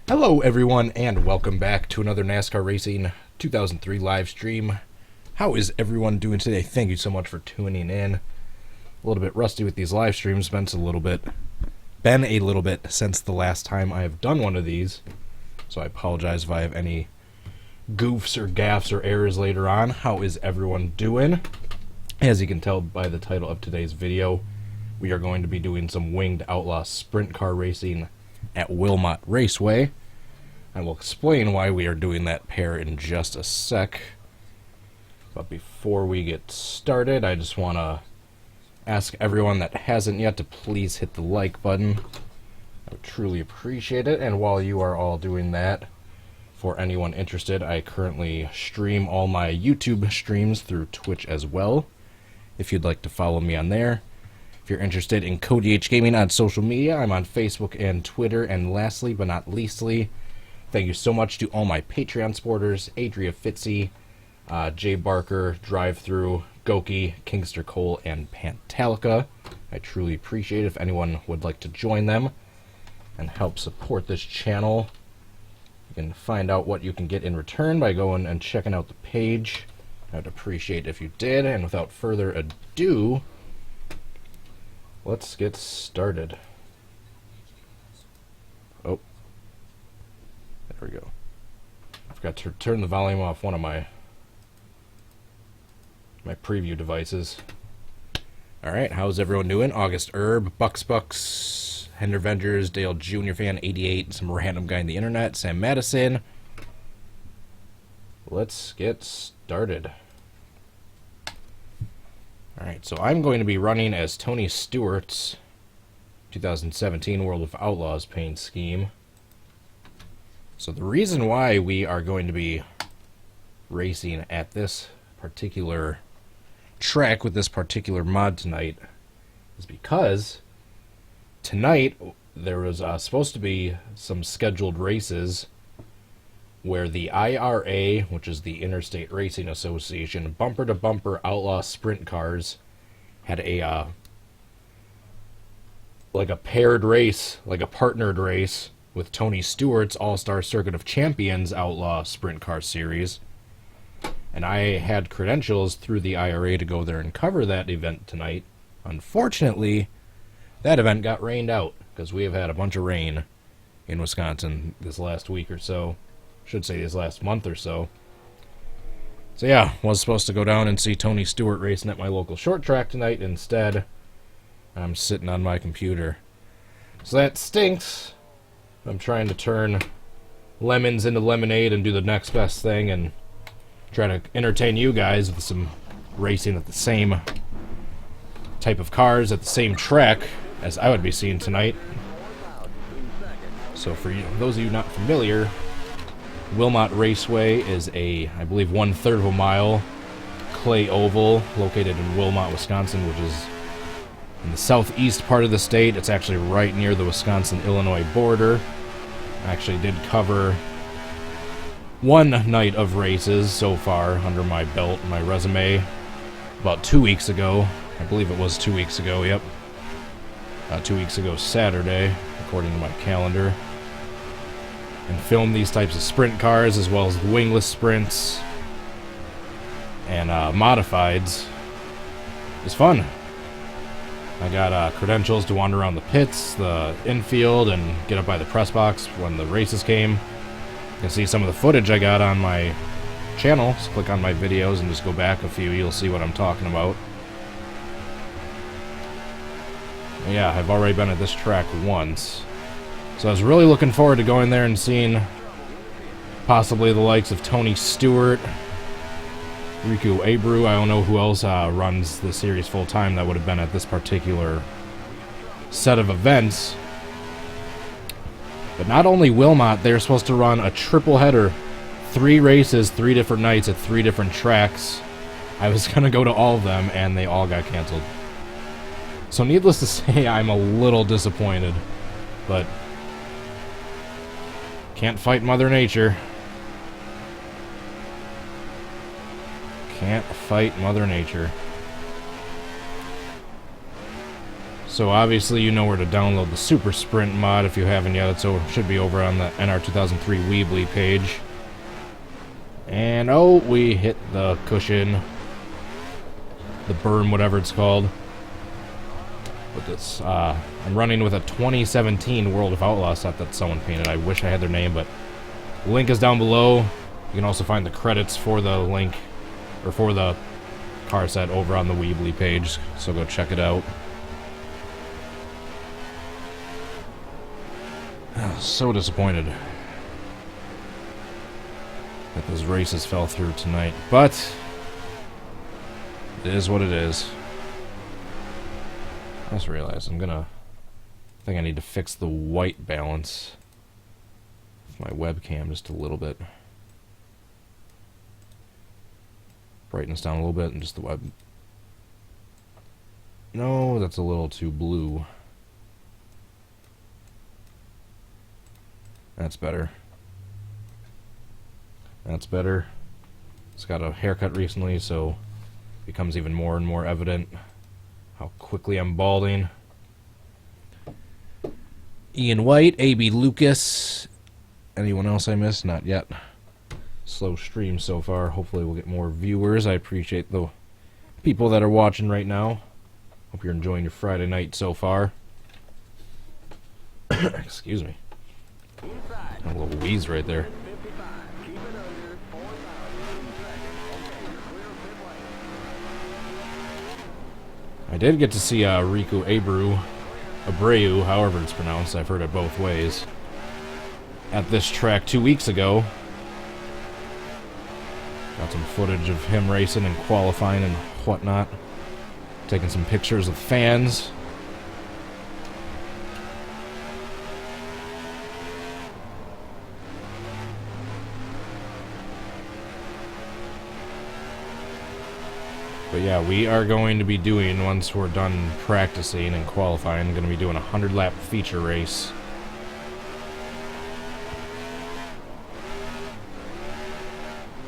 Hello everyone and welcome back to another NASCAR Racing 2003 live stream. How is everyone doing today? Thank you so much for tuning in. A little bit rusty with these live streams, been a little bit since the last time I have done one of these. So I apologize if I have any goofs or gaffes or errors later on. How is everyone doing? As you can tell by the title of today's video, we are going to be doing some winged Outlaw sprint car racing at Wilmot Raceway. I will explain why we are doing that pair in just a sec. But before we get started, I just want to ask everyone that hasn't yet to please hit the like button. I would truly appreciate it. And while you are all doing that, for anyone interested, I currently stream all my YouTube streams through Twitch as well, if you'd like to follow me on there. If you're interested in Cody H Gaming on social media, I'm on Facebook and Twitter. And lastly, but not leastly, thank you so much to all my Patreon supporters, Adria Fitzy, Jay Barker, Drive-Thru, Goki, Kingster Cole, and Pantalica. I truly appreciate it if anyone would like to join them and help support this channel. You can find out what you can get in return by going and checking out the page. I would appreciate it if you did, and without further ado, let's get started. Oh, there we go. I forgot to turn the volume off one of my preview devices. Alright, how's everyone doing? August Herb, Bucks, Hender Vengers, Dale Jr. Fan 88, some random guy on the internet, Sam Madison. Let's get started. Alright, so I'm going to be running as Tony Stewart's 2017 World of Outlaws paint scheme. So the reason why we are going to be racing at this particular track with this particular mod tonight is because tonight there was supposed to be some scheduled races where the IRA, which is the Interstate Racing Association, bumper-to-bumper Outlaw sprint cars, had a like a paired race, like a partnered race with Tony Stewart's All-Star Circuit of Champions Outlaw Sprint Car Series. And I had credentials through the IRA to go there and cover that event tonight. Unfortunately, that event got rained out because we have had a bunch of rain in Wisconsin this last week or so. Should say this last month or so. So yeah, was supposed to go down and see Tony Stewart racing at my local short track tonight. Instead, I'm sitting on my computer. So that stinks. I'm trying to turn lemons into lemonade and do the next best thing and try to entertain you guys with some racing at the same type of cars at the same track as I would be seeing tonight. So for you, those of you not familiar, Wilmot Raceway is a, I believe, 1/3 of a mile clay oval located in Wilmot, Wisconsin, which is in the southeast part of the state. It's actually right near the Wisconsin-Illinois border. I actually did cover one night of races so far under my belt, my resume, about 2 weeks ago. I believe it was 2 weeks ago, yep. 2 weeks ago Saturday, according to my calendar. And filmed these types of sprint cars as well as wingless sprints and modifieds. It's fun. I got credentials to wander around the pits, the infield, and get up by the press box when the races came. You can see some of the footage I got on my channel. Just click on my videos and just go back a few. You'll see what I'm talking about. Yeah, I've already been at this track once. So I was really looking forward to going there and seeing possibly the likes of Tony Stewart, Riku Abreu. I don't know who else runs the series full-time that would have been at this particular set of events. But not only Wilmot, they're supposed to run a triple header, 3 races, 3 different nights at 3 different tracks. I was going to go to all of them, and they all got canceled. So needless to say, I'm a little disappointed. But can't fight Mother Nature. Can't fight Mother Nature. So obviously you know where to download the Supersprint mod if you haven't yet. It should be over on the NR2003 Weebly page. And oh, we hit the cushion. The berm, whatever it's called. But this, I'm running with a 2017 World of Outlaw set that someone painted. I wish I had their name, but the link is down below. You can also find the credits for the link, or for the car set over on the Weebly page, so go check it out. So disappointed that those races fell through tonight, but it is what it is. I just realized I think I need to fix the white balance of my webcam just a little bit. Brighten this down a little bit and just the web. No, that's a little too blue. That's better. That's better. It's got a haircut recently, so it becomes even more and more evident how quickly I'm balding. Ian White, A.B. Lucas. Anyone else I missed? Not yet. Slow stream so far. Hopefully we'll get more viewers. I appreciate the people that are watching right now. Hope you're enjoying your Friday night so far. Excuse me. A little wheeze right there. I did get to see Riku Abreu, however it's pronounced. I've heard it both ways. At this track 2 weeks ago. Got some footage of him racing and qualifying and whatnot. Taking some pictures of fans. But yeah, we are going to be doing, once we're done practicing and qualifying, going to be doing a 100-lap feature race.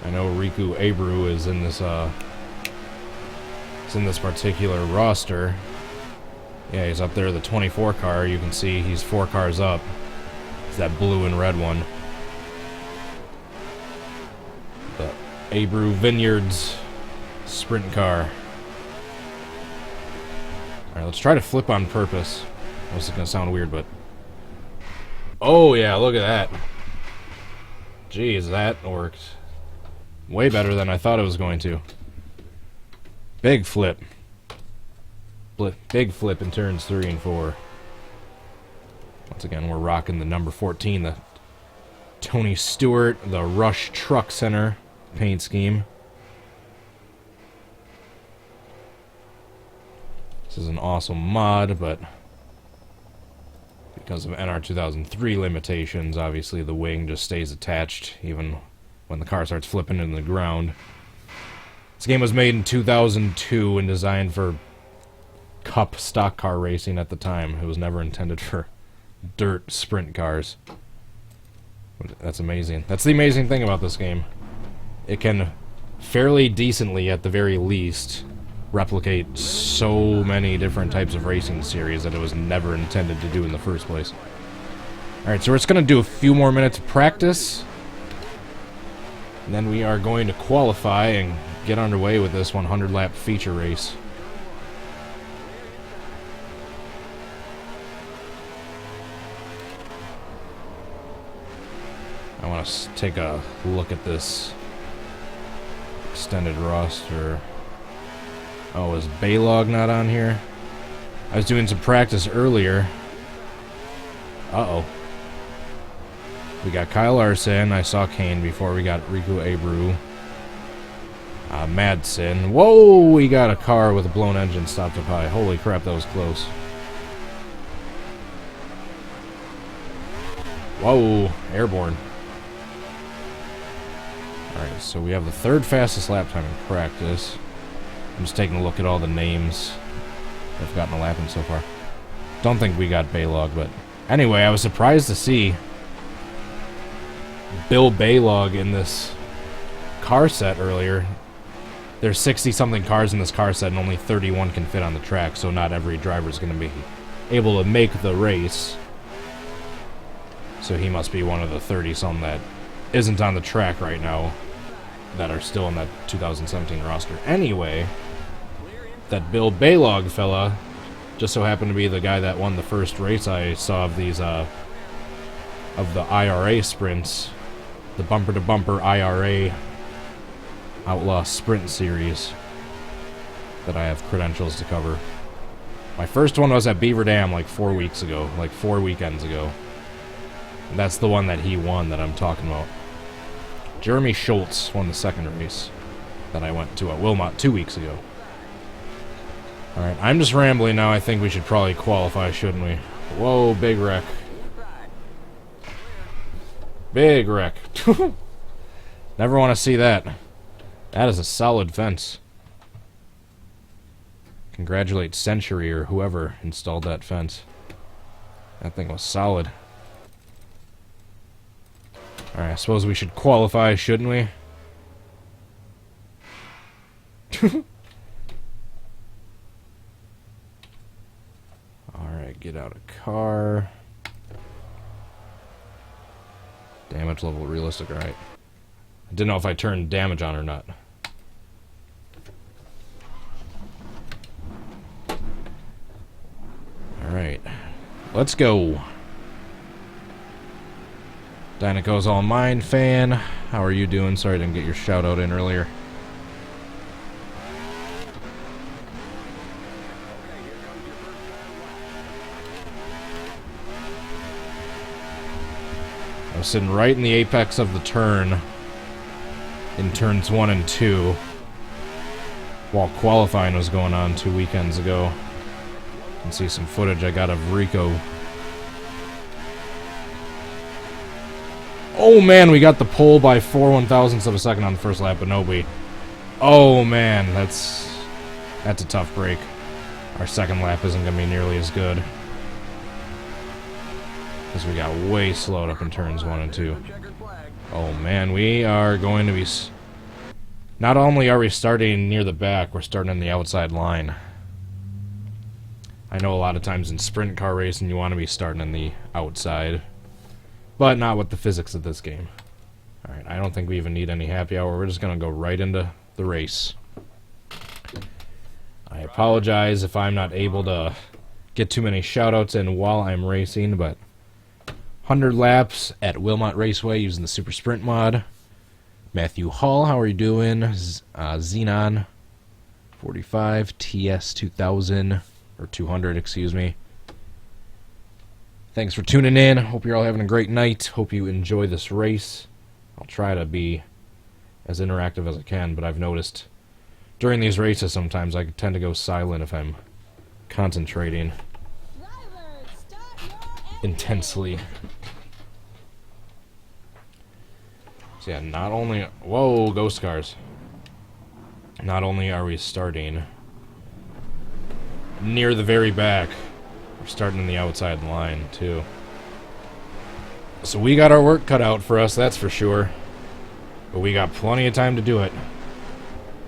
I know Riku Abreu is in this particular roster. Yeah, he's up there, the 24 car. You can see he's 4 cars up. It's that blue and red one. The Abreu Vineyards sprint car. Alright, let's try to flip on purpose. This is going to sound weird, but... Oh, yeah, look at that. Jeez, that worked way better than I thought it was going to. Big flip. Big flip in turns 3 and 4. Once again, we're rocking the number 14, the Tony Stewart, the Rush Truck Center paint scheme. This is an awesome mod, but because of NR2003 limitations, obviously the wing just stays attached even when the car starts flipping into the ground. This game was made in 2002 and designed for cup stock car racing at the time. It was never intended for dirt sprint cars. That's amazing. That's the amazing thing about this game. It can fairly decently, at the very least, replicate so many different types of racing series that it was never intended to do in the first place. Alright, so we're just going to do a few more minutes of practice. And then we are going to qualify and get underway with this 100-lap feature race. I want to take a look at this extended roster. Oh, is Baylog not on here? I was doing some practice earlier. Uh-oh. We got Kyle Larson. I saw Kane before. We got Riku Abreu. Madsen. Whoa! We got a car with a blown engine stopped up high. Holy crap, that was close. Whoa! Airborne. Alright, so we have the 3rd fastest lap time in practice. I'm just taking a look at all the names that have gotten a lap in so far. Don't think we got Baylog, but... Anyway, I was surprised to see Bill Baylog in this car set earlier. There's 60-something cars in this car set, and only 31 can fit on the track, so not every driver is going to be able to make the race. So he must be one of the 30-some that isn't on the track right now that are still in that 2017 roster. Anyway, that Bill Baylog fella just so happened to be the guy that won the first race I saw of these, of the IRA sprints. The bumper-to-bumper IRA Outlaw Sprint Series that I have credentials to cover. My first one was at Beaver Dam like 4 weeks ago, like 4 weekends ago. And that's the one that he won that I'm talking about. Jeremy Schultz won the second race that I went to at Wilmot 2 weeks ago. Alright, I'm just rambling now. I think we should probably qualify, shouldn't we? Whoa, big wreck. Big wreck. Never want to see that. That is a solid fence. Congratulate Century or whoever installed that fence. That thing was solid. Alright, I suppose we should qualify, shouldn't we? Alright, get out of car. Damage level realistic, alright. I didn't know if I turned damage on or not. Alright. Let's go. Dynaco's All Mine fan. How are you doing? Sorry I didn't get your shout out in earlier. I was sitting right in the apex of the turn in turns 1 and 2 while qualifying was going on 2 weekends ago. You can see some footage I got of Rico. Oh man, we got the pole by 4 1,000ths of a second on the first lap, but nobody. Oh man, that's a tough break. Our second lap isn't going to be nearly as good. Because we got way slowed up in turns 1 and 2. Oh man, we are going to be... Not only are we starting near the back, we're starting on the outside line. I know a lot of times in sprint car racing you want to be starting on the outside. But not with the physics of this game. Alright, I don't think we even need any happy hour. We're just going to go right into the race. I apologize if I'm not able to get too many shoutouts in while I'm racing, but 100 laps at Wilmot Raceway using the Supersprint mod. Matthew Hall, how are you doing? Xenon 45, TS 2000, or 200, excuse me. Thanks for tuning in. Hope you're all having a great night. Hope you enjoy this race. I'll try to be as interactive as I can, but I've noticed during these races sometimes I tend to go silent if I'm concentrating intensely. So yeah, not only... Whoa, ghost cars. Not only are we starting near the very back, we're starting in the outside line, too. So we got our work cut out for us, that's for sure. But we got plenty of time to do it.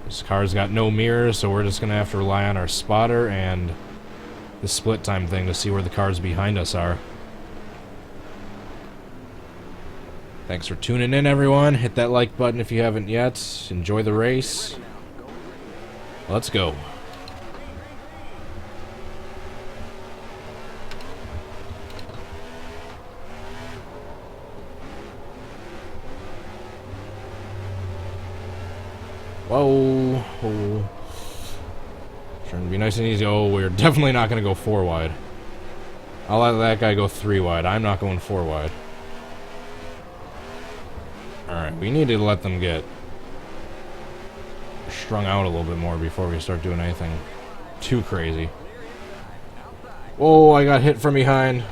This car's got no mirrors, so we're just going to have to rely on our spotter and the split time thing to see where the cars behind us are. Thanks for tuning in, everyone. Hit that like button if you haven't yet. Enjoy the race. Let's go. Whoa. Oh. Trying to be nice and easy. Oh, we're definitely not going to go 4 wide. I'll let that guy go 3 wide. I'm not going 4 wide. Alright, we need to let them get strung out a little bit more before we start doing anything too crazy. Whoa, I got hit from behind.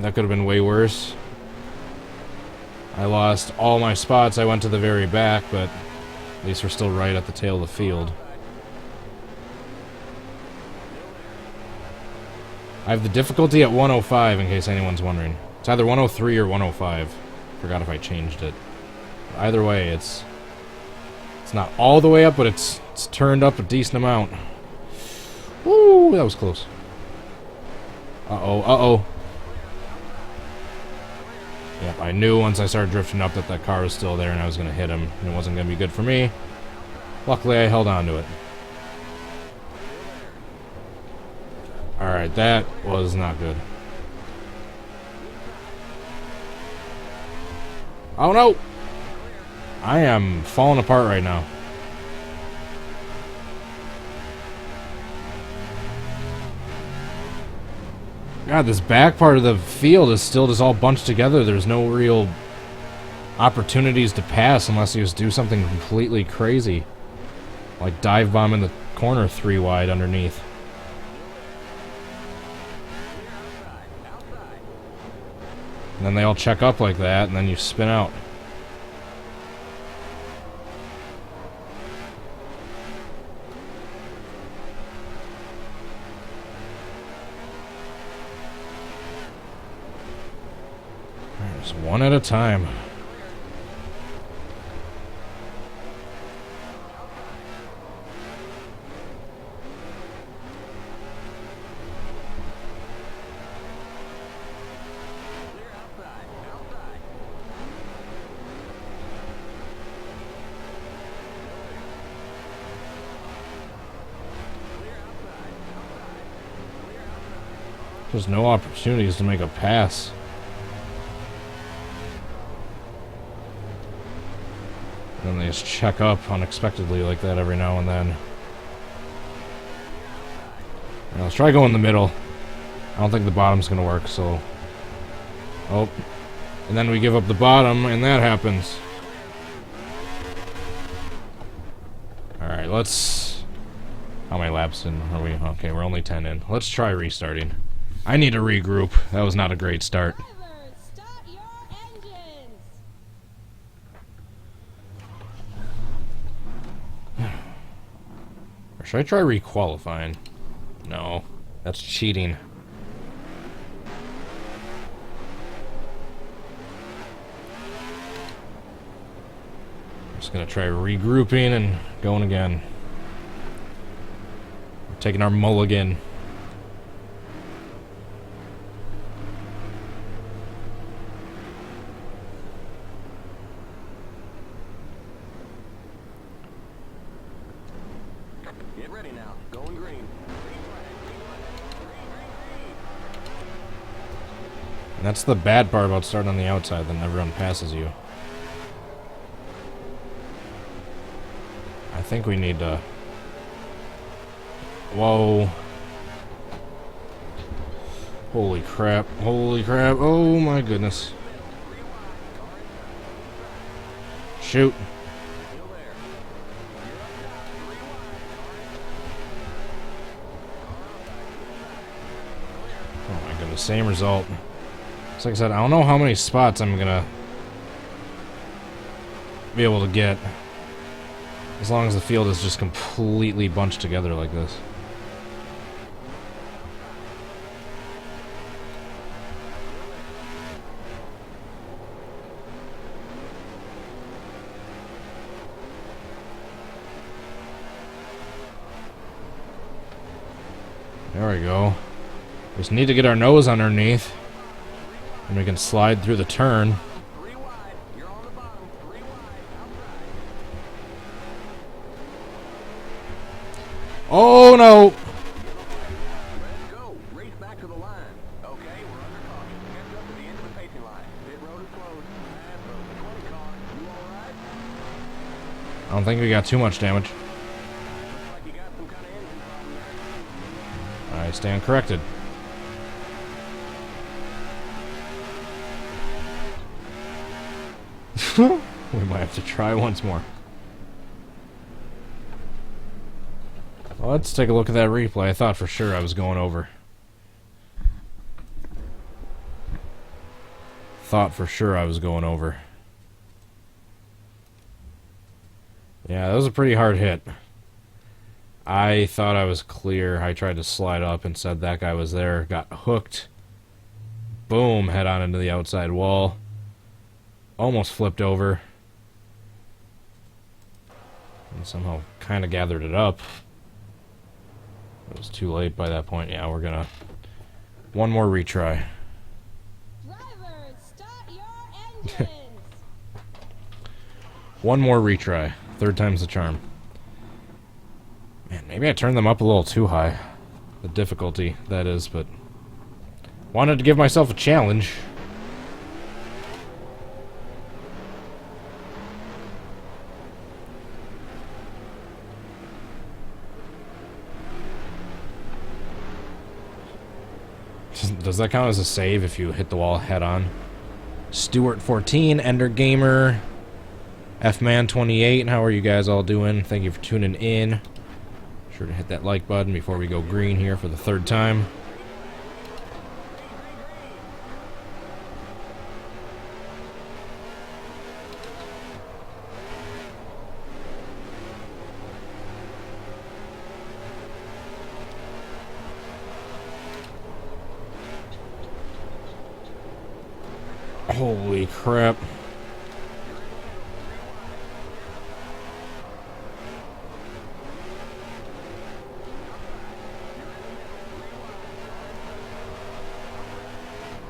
That could have been way worse. I lost all my spots. I went to the very back, but at least we're still right at the tail of the field. I have the difficulty at 105, in case anyone's wondering. It's either 103 or 105. Forgot if I changed it. Either way, it's It's not all the way up, but it's turned up a decent amount. Woo, that was close. Uh-oh, uh-oh. Yep, I knew once I started drifting up that that car was still there and I was going to hit him, and it wasn't going to be good for me. Luckily, I held on to it. Alright, that was not good. Oh no! I am falling apart right now. God, this back part of the field is still just all bunched together. There's no real opportunities to pass unless you just do something completely crazy. Like dive bomb in the corner 3 wide underneath. And then they all check up like that, and then you spin out. Just one at a time. There's no opportunities to make a pass. And then they just check up unexpectedly like that every now and then. Now, let's try going in the middle. I don't think the bottom's gonna work, so... Oh. And then we give up the bottom, and that happens. Alright, let's... How many laps in are we? Okay, we're only 10 in. Let's try restarting. I need to regroup. That was not a great start. Start your engines. Or should I try requalifying? No, that's cheating. I'm just gonna try regrouping and going again. We're taking our mulligan. Get ready now. Going green. And that's the bad part about starting on the outside, then everyone passes you. I think we need to... Whoa. Holy crap. Holy crap. Oh my goodness. Shoot. Oh my goodness, same result. So like I said, I don't know how many spots I'm gonna be able to get as long as the field is just completely bunched together like this. There we go. We just need to get our nose underneath, and we can slide through the turn. 3 wide. You're on the bottom. 3 wide. Outside. Oh no! Let's go. Race back to the line. Okay, we're under caution. Heads up to the end of the pacing line. Pit road is closed. Fast road. 20 car. You alright? I don't think we got too much damage. Looks like you got some kind of engine problem there. I stand corrected. We might have to try once more. Well, let's take a look at that replay. I thought for sure I was going over. Thought for sure I was going over. Yeah, that was a pretty hard hit. I thought I was clear. I tried to slide up and said that guy was there. Got hooked. Boom, head on into the outside wall. Almost flipped over. And somehow kind of gathered it up. It was too late by that point. Yeah, we're gonna... One more retry. Drivers, start your engines. One more retry. Third time's the charm. Man, maybe I turned them up a little too high. The difficulty, that is, but... Wanted to give myself a challenge. Does that count as a save if you hit the wall head on? Stewart14, Ender Gamer, Fman28, how are you guys all doing? Thank you for tuning in. Sure to hit that like button before we go green here for the third time. Holy crap.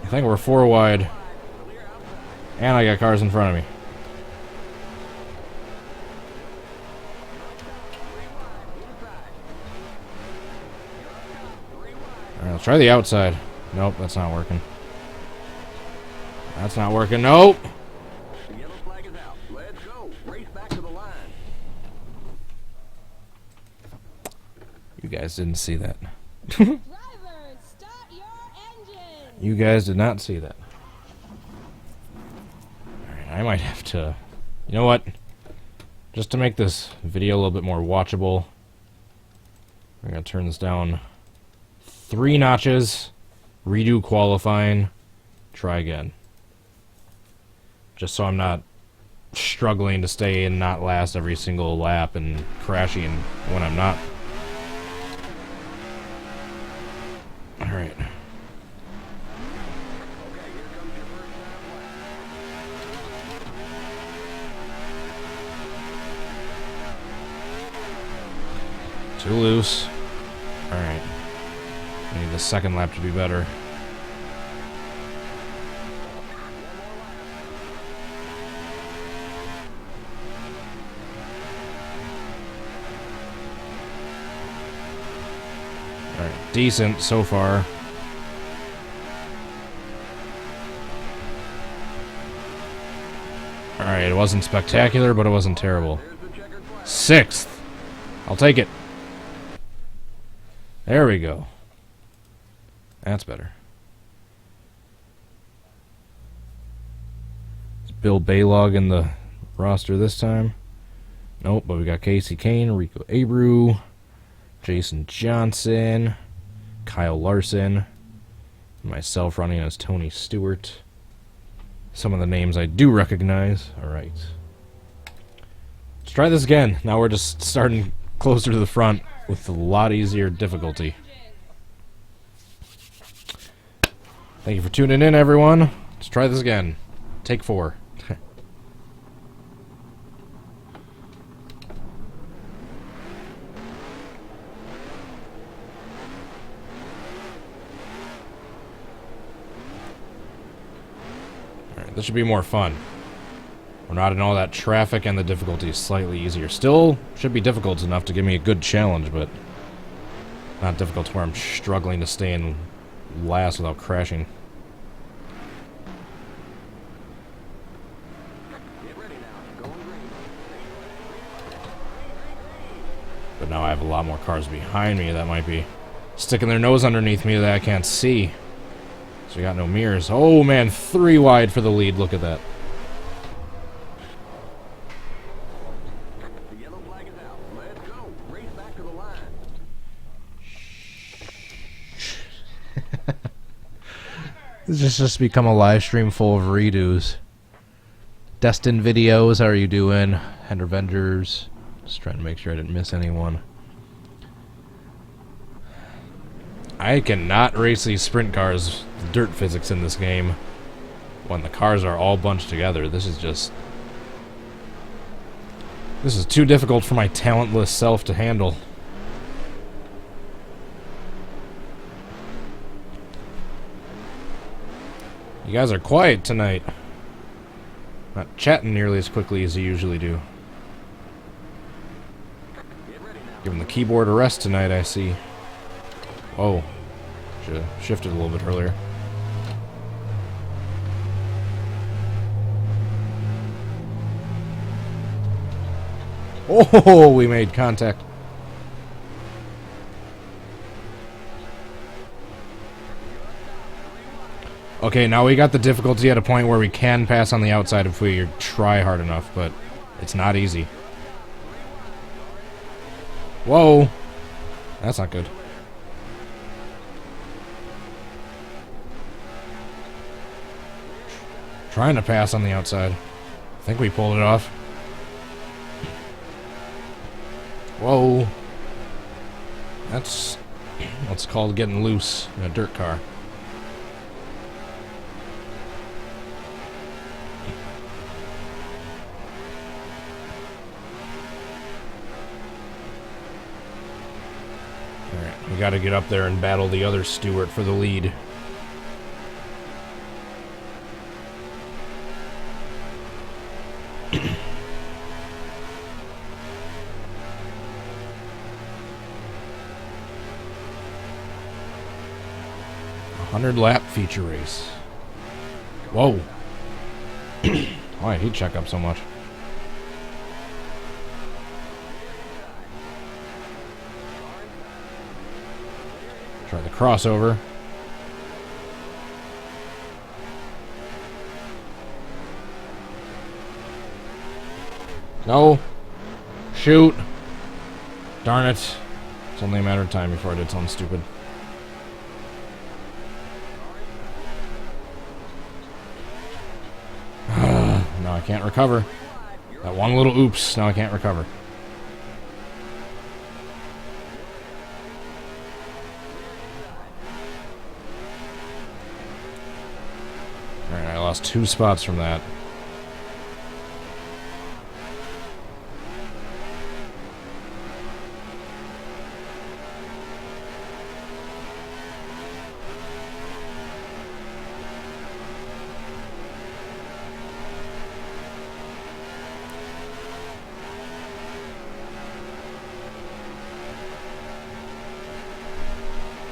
I think we're 4 wide. And I got cars in front of me. Alright, let's try the outside. Nope, that's not working. That's not working. Nope. The yellow flag is out. Let's go. Race back to the line. You guys didn't see that. Drivers, start your engines. You guys did not see that. Alright, I might have to... You know what? Just to make this video a little bit more watchable, we're going to turn this down 3 notches, redo qualifying, try again. Just so I'm not struggling to stay and not last every single lap and crashing when I'm not. Alright. Too loose. Alright. I need the second lap to be better. Alright, decent so far. Alright, it wasn't spectacular, but it wasn't terrible. 6th. I'll take it. There we go. That's better. Is Bill Baylog in the roster this time? Nope, but we got Casey Kane, Rico Abreu, Jason Johnson, Kyle Larson, myself running as Tony Stewart. Some of the names I do recognize. Alright. Let's try this again. Now we're just starting closer to the front with a lot easier difficulty. Thank you for tuning in, everyone. Let's try this again. Take 4. Alright, this should be more fun. We're not in all that traffic and the difficulty is slightly easier. Still should be difficult enough to give me a good challenge, but not difficult where I'm struggling to stay in last without crashing. But now I have a lot more cars behind me that might be sticking their nose underneath me that I can't see. So we got no mirrors. Oh man, 3 wide for the lead. Look at that. The yellow flag is out. Let's go. Race back to the line. This has just become a live stream full of redos. Destin videos, how are you doing? And Avengers. Just trying to make sure I didn't miss anyone. I cannot race these sprint cars, the dirt physics in this game, when the cars are all bunched together. This is just This is too difficult for my talentless self to handle. You guys are quiet tonight. Not chatting nearly as quickly as you usually do. Giving the keyboard a rest tonight, I see. Oh. Should have shifted a little bit earlier. Oh, we made contact. Okay, now we got the difficulty at a point where we can pass on the outside if we try hard enough, but it's not easy. Whoa! That's not good. Trying to pass on the outside. I think we pulled it off. Whoa. That's what's called getting loose in a dirt car. Alright, we gotta get up there and battle the other Stewart for the lead. Lap feature race. Whoa. Why did he check up so much? Try the crossover. No. Shoot. Darn it. It's only a matter of time before I did something stupid. Now I can't recover. That one little oops, now I can't recover. Alright, I lost 2 spots from that.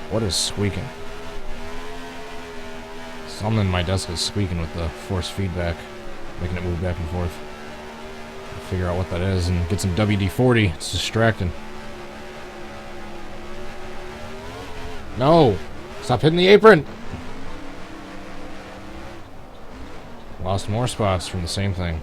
What is squeaking? Something in my desk is squeaking with the force feedback, making it move back and forth. I'll figure out what that is and get some WD-40. It's distracting. No! Stop hitting the apron! Lost more spots from the same thing.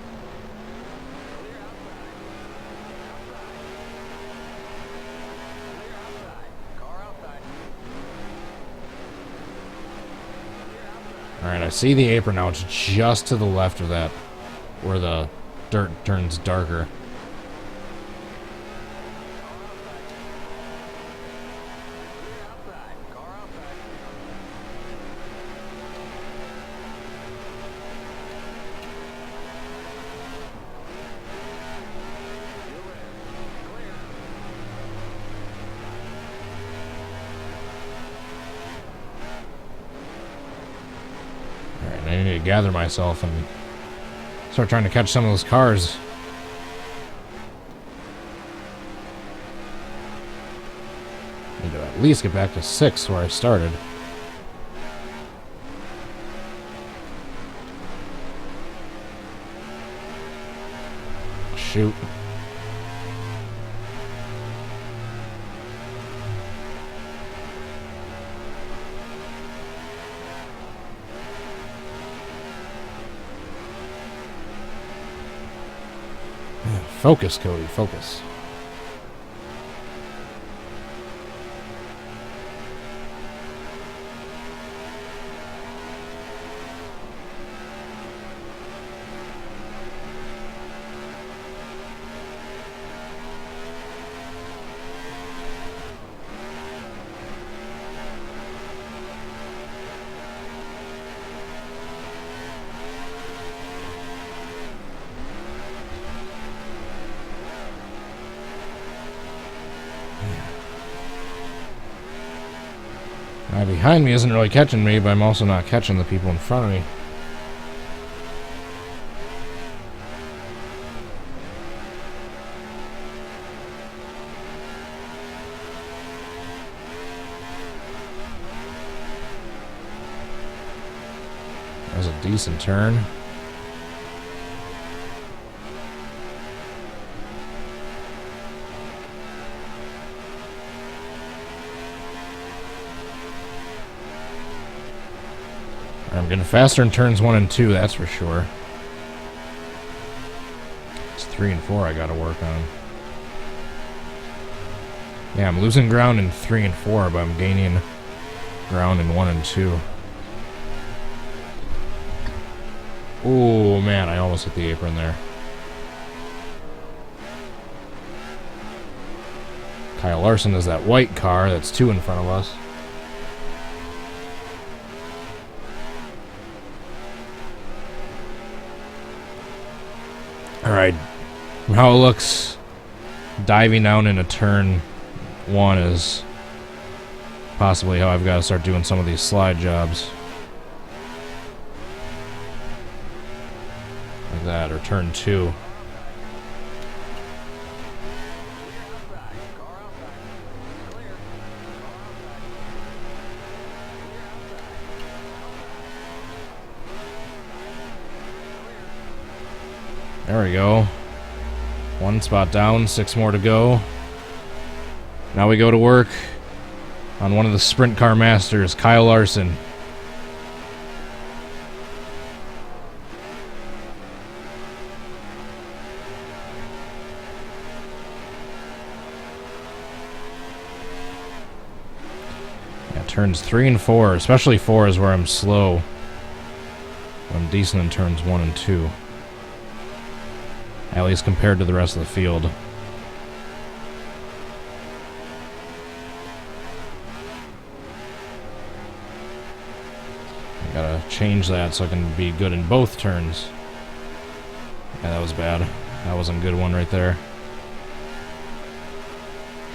Alright, I see the apron now. It's just to the left of that, where the dirt turns darker. I need to gather myself and start trying to catch some of those cars. Need to at least get back to 6 where I started. Shoot. Focus, Cody, focus. Guy behind me isn't really catching me, but I'm also not catching the people in front of me. That was a decent turn. I'm getting faster in turns 1 and 2, that's for sure. It's 3 and 4 I gotta work on. Yeah, I'm losing ground in 3 and 4, but I'm gaining ground in 1 and 2. Oh man, I almost hit the apron there. Kyle Larson is that white car that's 2 in front of us. Alright, from how it looks, diving down into turn 1 is possibly how I've got to start doing some of these slide jobs. Like that, or turn 2. There we go. 1 spot down, 6 more to go. Now we go to work on one of the sprint car masters, Kyle Larson. Yeah, turns 3 and 4, especially 4 is where I'm slow. I'm decent in turns 1 and 2. At least compared to the rest of the field. I gotta change that so I can be good in both turns. Yeah, that was bad. That wasn't a good one right there.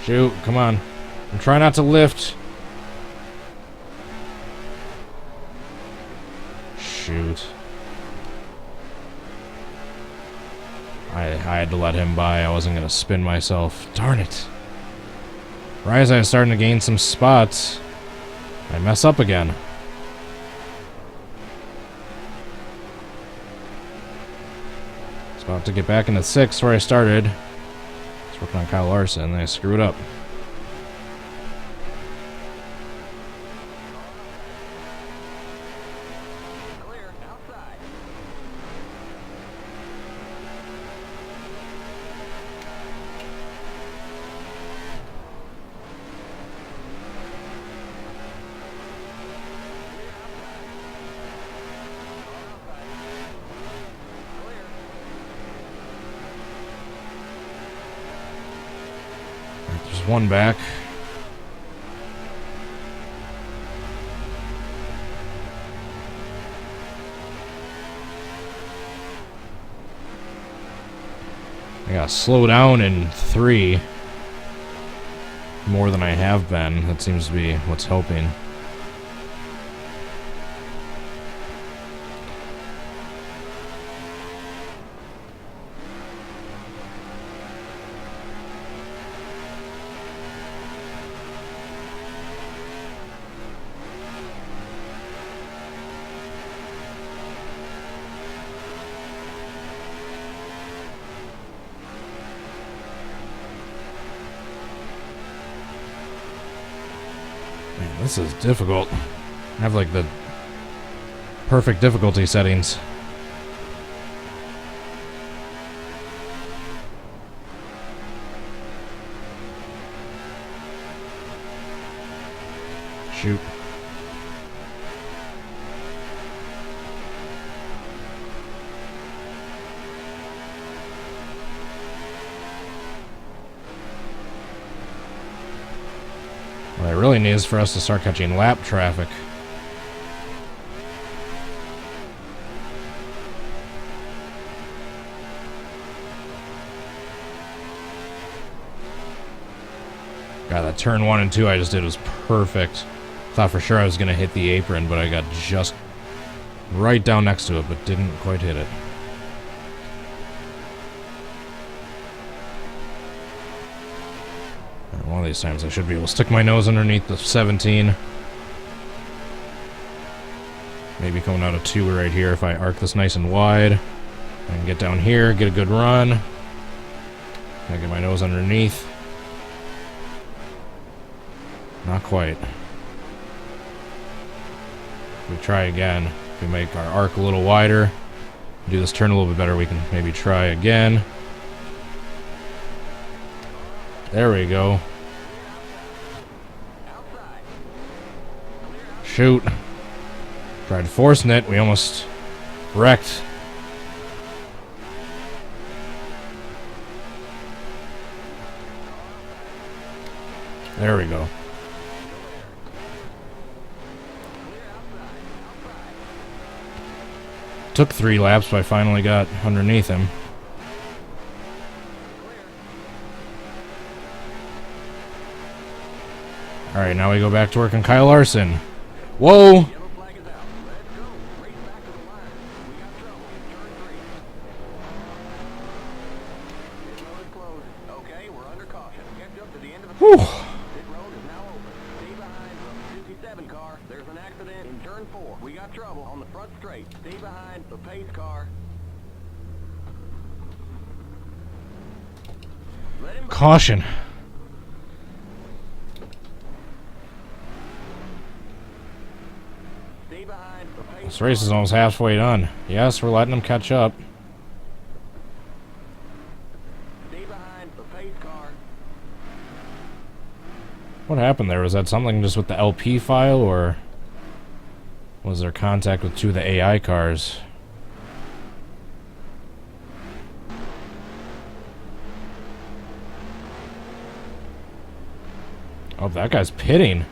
Shoot, come on. I'm trying not to lift. Shoot. I had to let him by. I wasn't going to spin myself. Darn it. Right as I was starting to gain some spots, I mess up again. It's about to get back into 6th where I started. I was working on Kyle Larson and I screwed up. There's 1 back. I gotta slow down in 3 more than I have been. That seems to be what's helping. Man, this is difficult. I have like the perfect difficulty settings. Shoot. What I really need is for us to start catching lap traffic. God, that turn 1 and 2 I just did was perfect. Thought for sure I was going to hit the apron, but I got just right down next to it, but didn't quite hit it. One of these times I should be able to stick my nose underneath the 17. Maybe coming out of 2 right here if I arc this nice and wide. I can get down here, get a good run. I get my nose underneath. Not quite. If we try again, if we make our arc a little wider, do this turn a little bit better, we can maybe try again. There we go. Shoot. Tried forcing it, we almost wrecked. There we go. Took 3 laps, but I finally got underneath him. Alright, now we go back to work on Kyle Larson. Whoa! Whew. There's an accident in turn 4. We got trouble on the front straight. Stay behind the pace car. Caution. Stay behind the pace This race is almost halfway done. Yes, we're letting them catch up. Stay behind the pace car. What happened there? Was that something just with the LP file, or was there contact with 2 of the AI cars? Oh, that guy's pitting.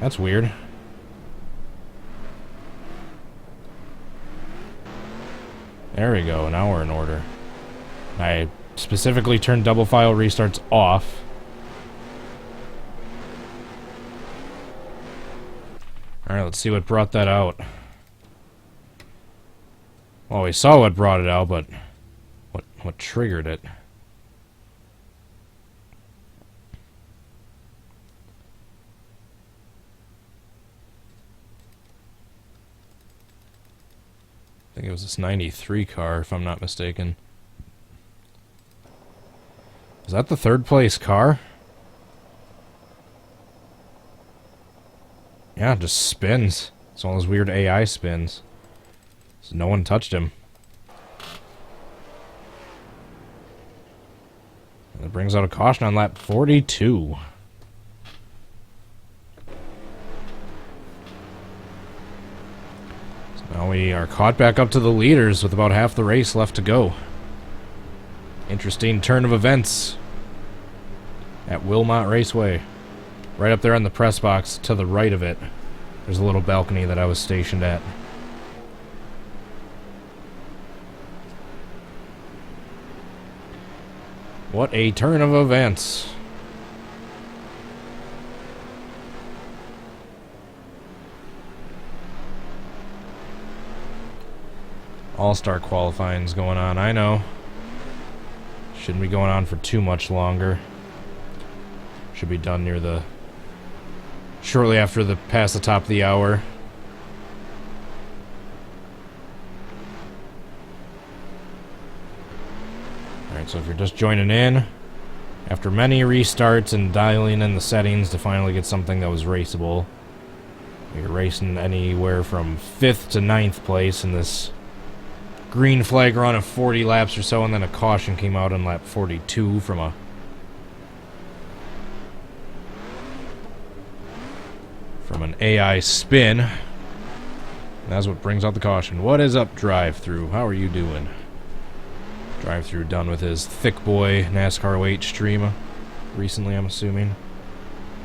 That's weird. There we go. Now we're in order. I specifically turned double file restarts off. Alright, let's see what brought that out. Well, we saw what brought it out, but what triggered it? I think it was this 93 car, if I'm not mistaken. Is that the 3rd place car? Yeah, it just spins. It's one of those weird AI spins. So no one touched him. And it brings out a caution on lap 42. So now we are caught back up to the leaders with about half the race left to go. Interesting turn of events at Wilmot Raceway. Right up there in the press box to the right of it, there's a little balcony that I was stationed at. What a turn of events. All-Star qualifying's going on, I know. Shouldn't be going on for too much longer. Should be done near the... shortly after the past the top of the hour. Alright, so if you're just joining in, after many restarts and dialing in the settings to finally get something that was raceable, you're racing anywhere from 5th to 9th place in this green flag run of 40 laps or so, and then a caution came out on lap 42 from an AI spin. That's what brings out the caution. What is up, Drive-Thru? How are you doing? Drive-Thru done with his thick boy NASCAR 08 stream recently, I'm assuming.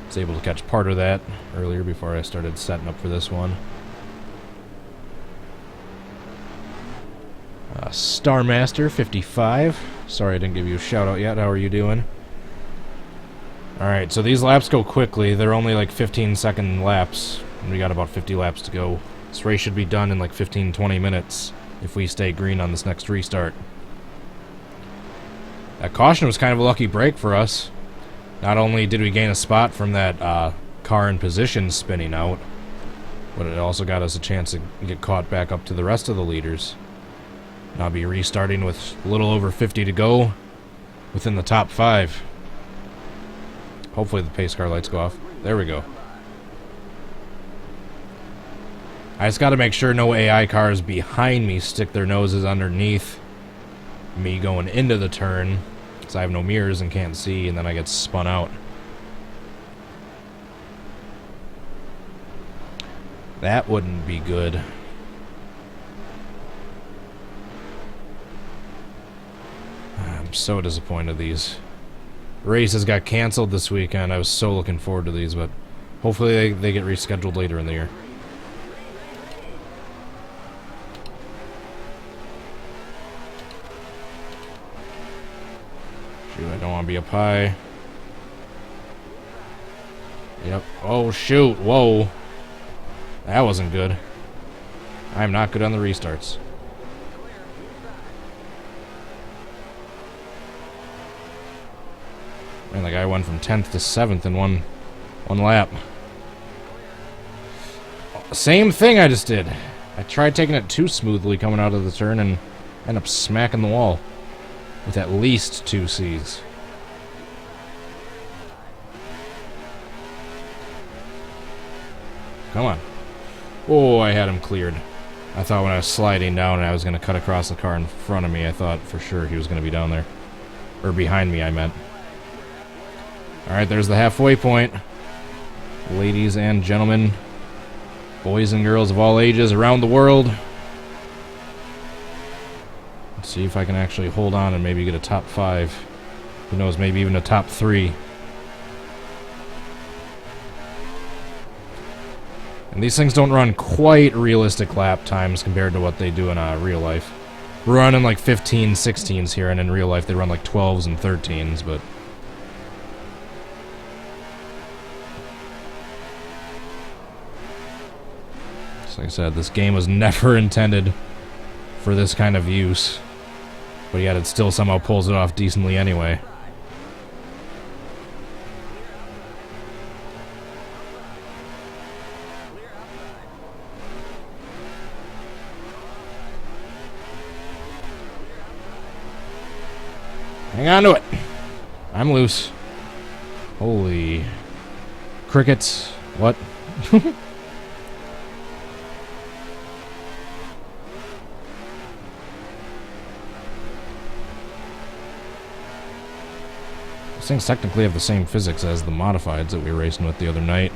Was able to catch part of that earlier before I started setting up for this one. Starmaster 55. Sorry I didn't give you a shout out yet. How are you doing? Alright, so these laps go quickly. They're only like 15-second laps. And we got about 50 laps to go. This race should be done in like 15-20 minutes if we stay green on this next restart. That caution was kind of a lucky break for us. Not only did we gain a spot from that car in position spinning out, but it also got us a chance to get caught back up to the rest of the leaders. And I'll be restarting with a little over 50 to go within the top 5. Hopefully the pace car lights go off. There we go. I just gotta make sure no AI cars behind me stick their noses underneath me going into the turn, because I have no mirrors and can't see, and then I get spun out. That wouldn't be good. I'm so disappointed these races got canceled this weekend. I was so looking forward to these, but hopefully they get rescheduled later in the year. Shoot, I don't want to be up high. Yep. Oh, shoot. Whoa. That wasn't good. I am not good on the restarts. Man, the guy went from 10th to 7th in one lap. Same thing I just did. I tried taking it too smoothly coming out of the turn and ended up smacking the wall with at least 2 Cs. Come on. Oh, I had him cleared. I thought when I was sliding down and I was going to cut across the car in front of me, I thought for sure he was going to be down there. Or behind me, I meant. Alright, there's the halfway point. Ladies and gentlemen, boys and girls of all ages around the world. Let's see if I can actually hold on and maybe get a top 5. Who knows, maybe even a top 3. And these things don't run quite realistic lap times compared to what they do in real life. We're running like 15, 16s here, and in real life they run like 12s and 13s, but... like I said, this game was never intended for this kind of use, but yet it still somehow pulls it off decently anyway. Hang on to it. I'm loose. Holy crickets. What? These things technically have the same physics as the modifieds that we were racing with the other night.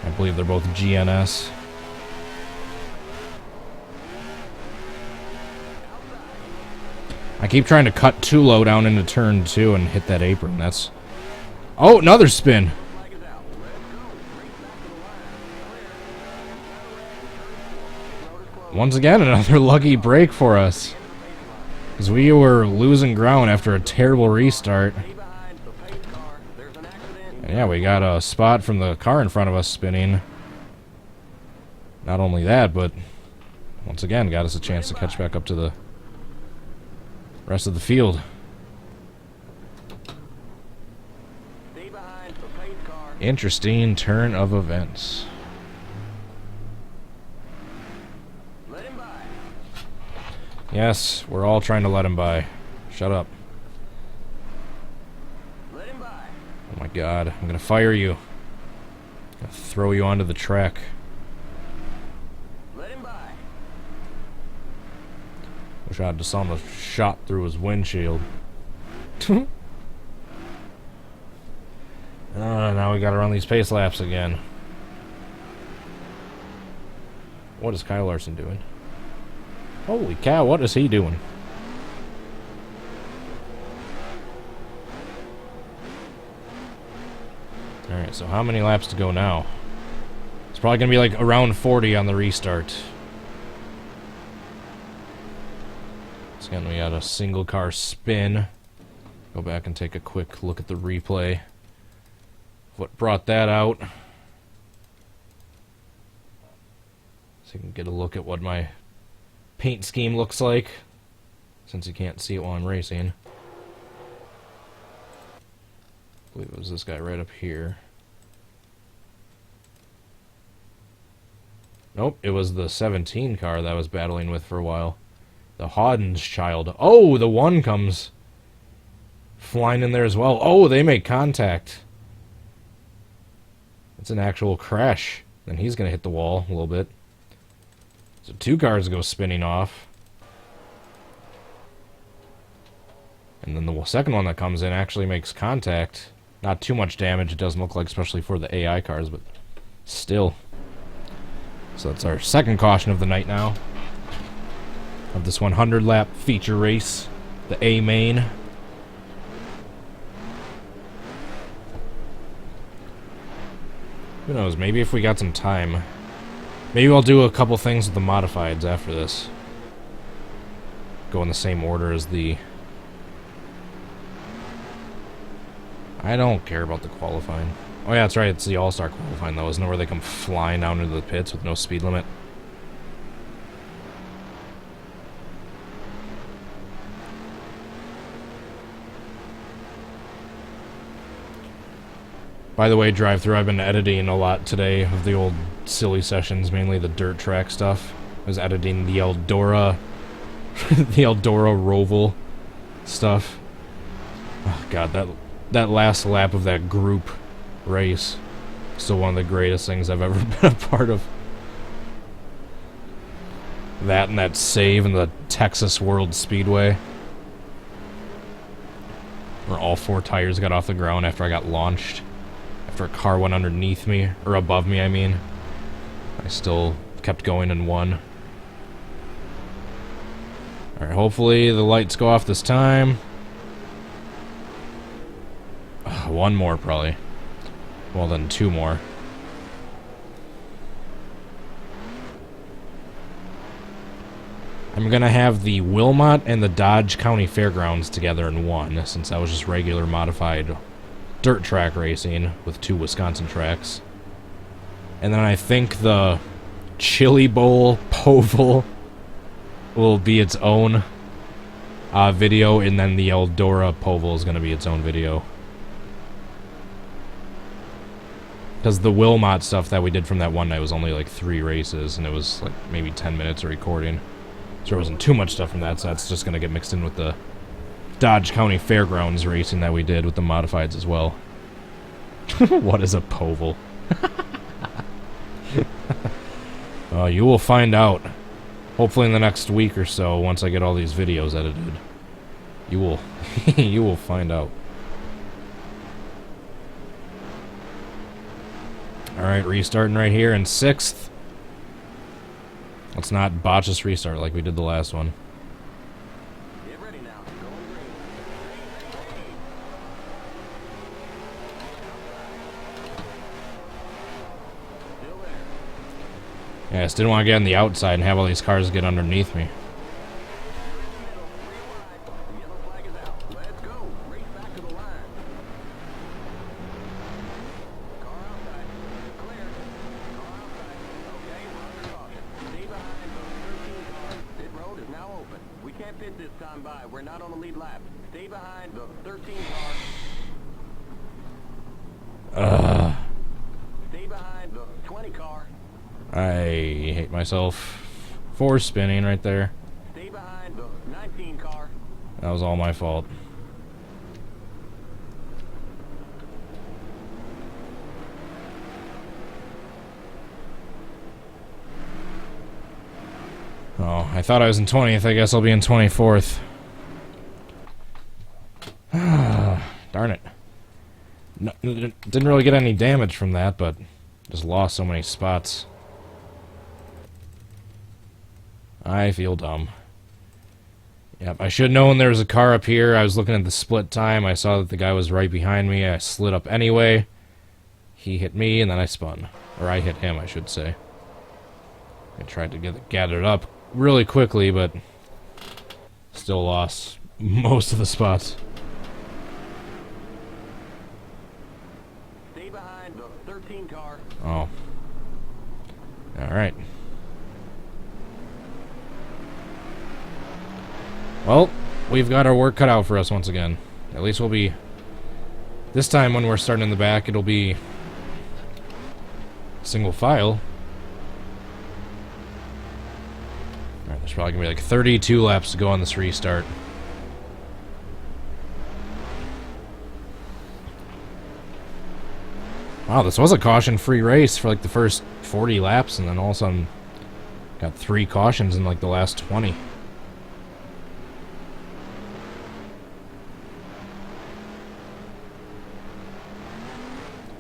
I believe they're both GNS. I keep trying to cut too low down into turn 2 and hit that apron. That's... Oh, another spin! Once again, another lucky break for us. Because we were losing ground after a terrible restart. And yeah, we got a spot from the car in front of us spinning. Not only that, but once again, got us a chance to catch back up to the rest of the field. Interesting turn of events. Yes, we're all trying to let him by. Shut up. Oh my god, I'm gonna fire you. I'm gonna throw you onto the track. Wish I had just saw him shot through his windshield. Now we gotta run these pace laps again. What is Kyle Larson doing? Holy cow, what is he doing? Alright, so how many laps to go now? It's probably gonna be like around 40 on the restart. Again, we got a single car spin. Go back and take a quick look at the replay. What brought that out. So you can get a look at what my paint scheme looks like, since you can't see it while I'm racing. I believe it was this guy right up here. Nope, it was the 17 car that I was battling with for a while. The Hawden's child. Oh, the one comes flying in there as well. Oh, they make contact. It's an actual crash. Then he's going to hit the wall a little bit. So two cars go spinning off. And then the second one that comes in actually makes contact. Not too much damage, it doesn't look like, especially for the AI cars, but still. So that's our second caution of the night now. Of this 100-lap feature race. The A main. Who knows, maybe if we got some time. Maybe I'll do a couple things with the modifieds after this. Go in the same order as the... I don't care about the qualifying. Oh yeah, that's right, it's the All-Star qualifying though, isn't it, where they come flying down into the pits with no speed limit? By the way, drive-thru, I've been editing a lot today of the old silly sessions, mainly the dirt track stuff. I was editing the Eldora, the Eldora Roval stuff. Oh god, that last lap of that group race, still one of the greatest things I've ever been a part of. That and that save in the Texas World Speedway, where all four tires got off the ground after I got launched. After a car went underneath me, or above me, I mean. I still kept going and won. Alright, hopefully the lights go off this time. One more, probably. Well, then two more. I'm gonna have the Wilmot and the Dodge County Fairgrounds together in one, since that was just regular modified dirt track racing with two Wisconsin tracks. And then I think the Chili Bowl Poval will be its own video, and then the Eldora Poval is going to be its own video. Because the Wilmot stuff that we did from that one night was only like 3 races, and it was like maybe 10 minutes of recording. So there wasn't too much stuff from that, so that's just going to get mixed in with the Dodge County Fairgrounds racing that we did with the modifieds as well. What is a Poval? You will find out. Hopefully in the next week or so, once I get all these videos edited. You will you will find out. Alright, restarting right here in 6th. Let's not botch this restart like we did the last one. Get ready now. Going green. Still there. Yeah, I just didn't want to get on the outside and have all these cars get underneath me. The yellow flag is out. Let's go. Race back to the line. Car outside. Clear. Car outside. Okay, we're under caution. Stay behind the 13 car. Pit road is now open. We can't pit this time by. We're not on the lead lap. Stay behind the 13 car. Stay behind the 20 car. I hate myself for spinning right there. Stay behind the 19 car. That was all my fault. Oh, I thought I was in 20th. I guess I'll be in 24th. Darn it. No, didn't really get any damage from that, but just lost so many spots. I feel dumb. Yep, I should have known there was a car up here. I was looking at the split time. I saw that the guy was right behind me. I slid up anyway. He hit me, and then I spun. Or I hit him, I should say. I tried to get it gathered up really quickly, but still lost most of the spots. Oh. Alright. Well, we've got our work cut out for us once again. At least we'll be... This time when we're starting in the back, it'll be... single file. Alright, there's probably gonna be like 32 laps to go on this restart. Wow, this was a caution-free race for like the first 40 laps, and then all of a sudden got 3 cautions in like the last 20.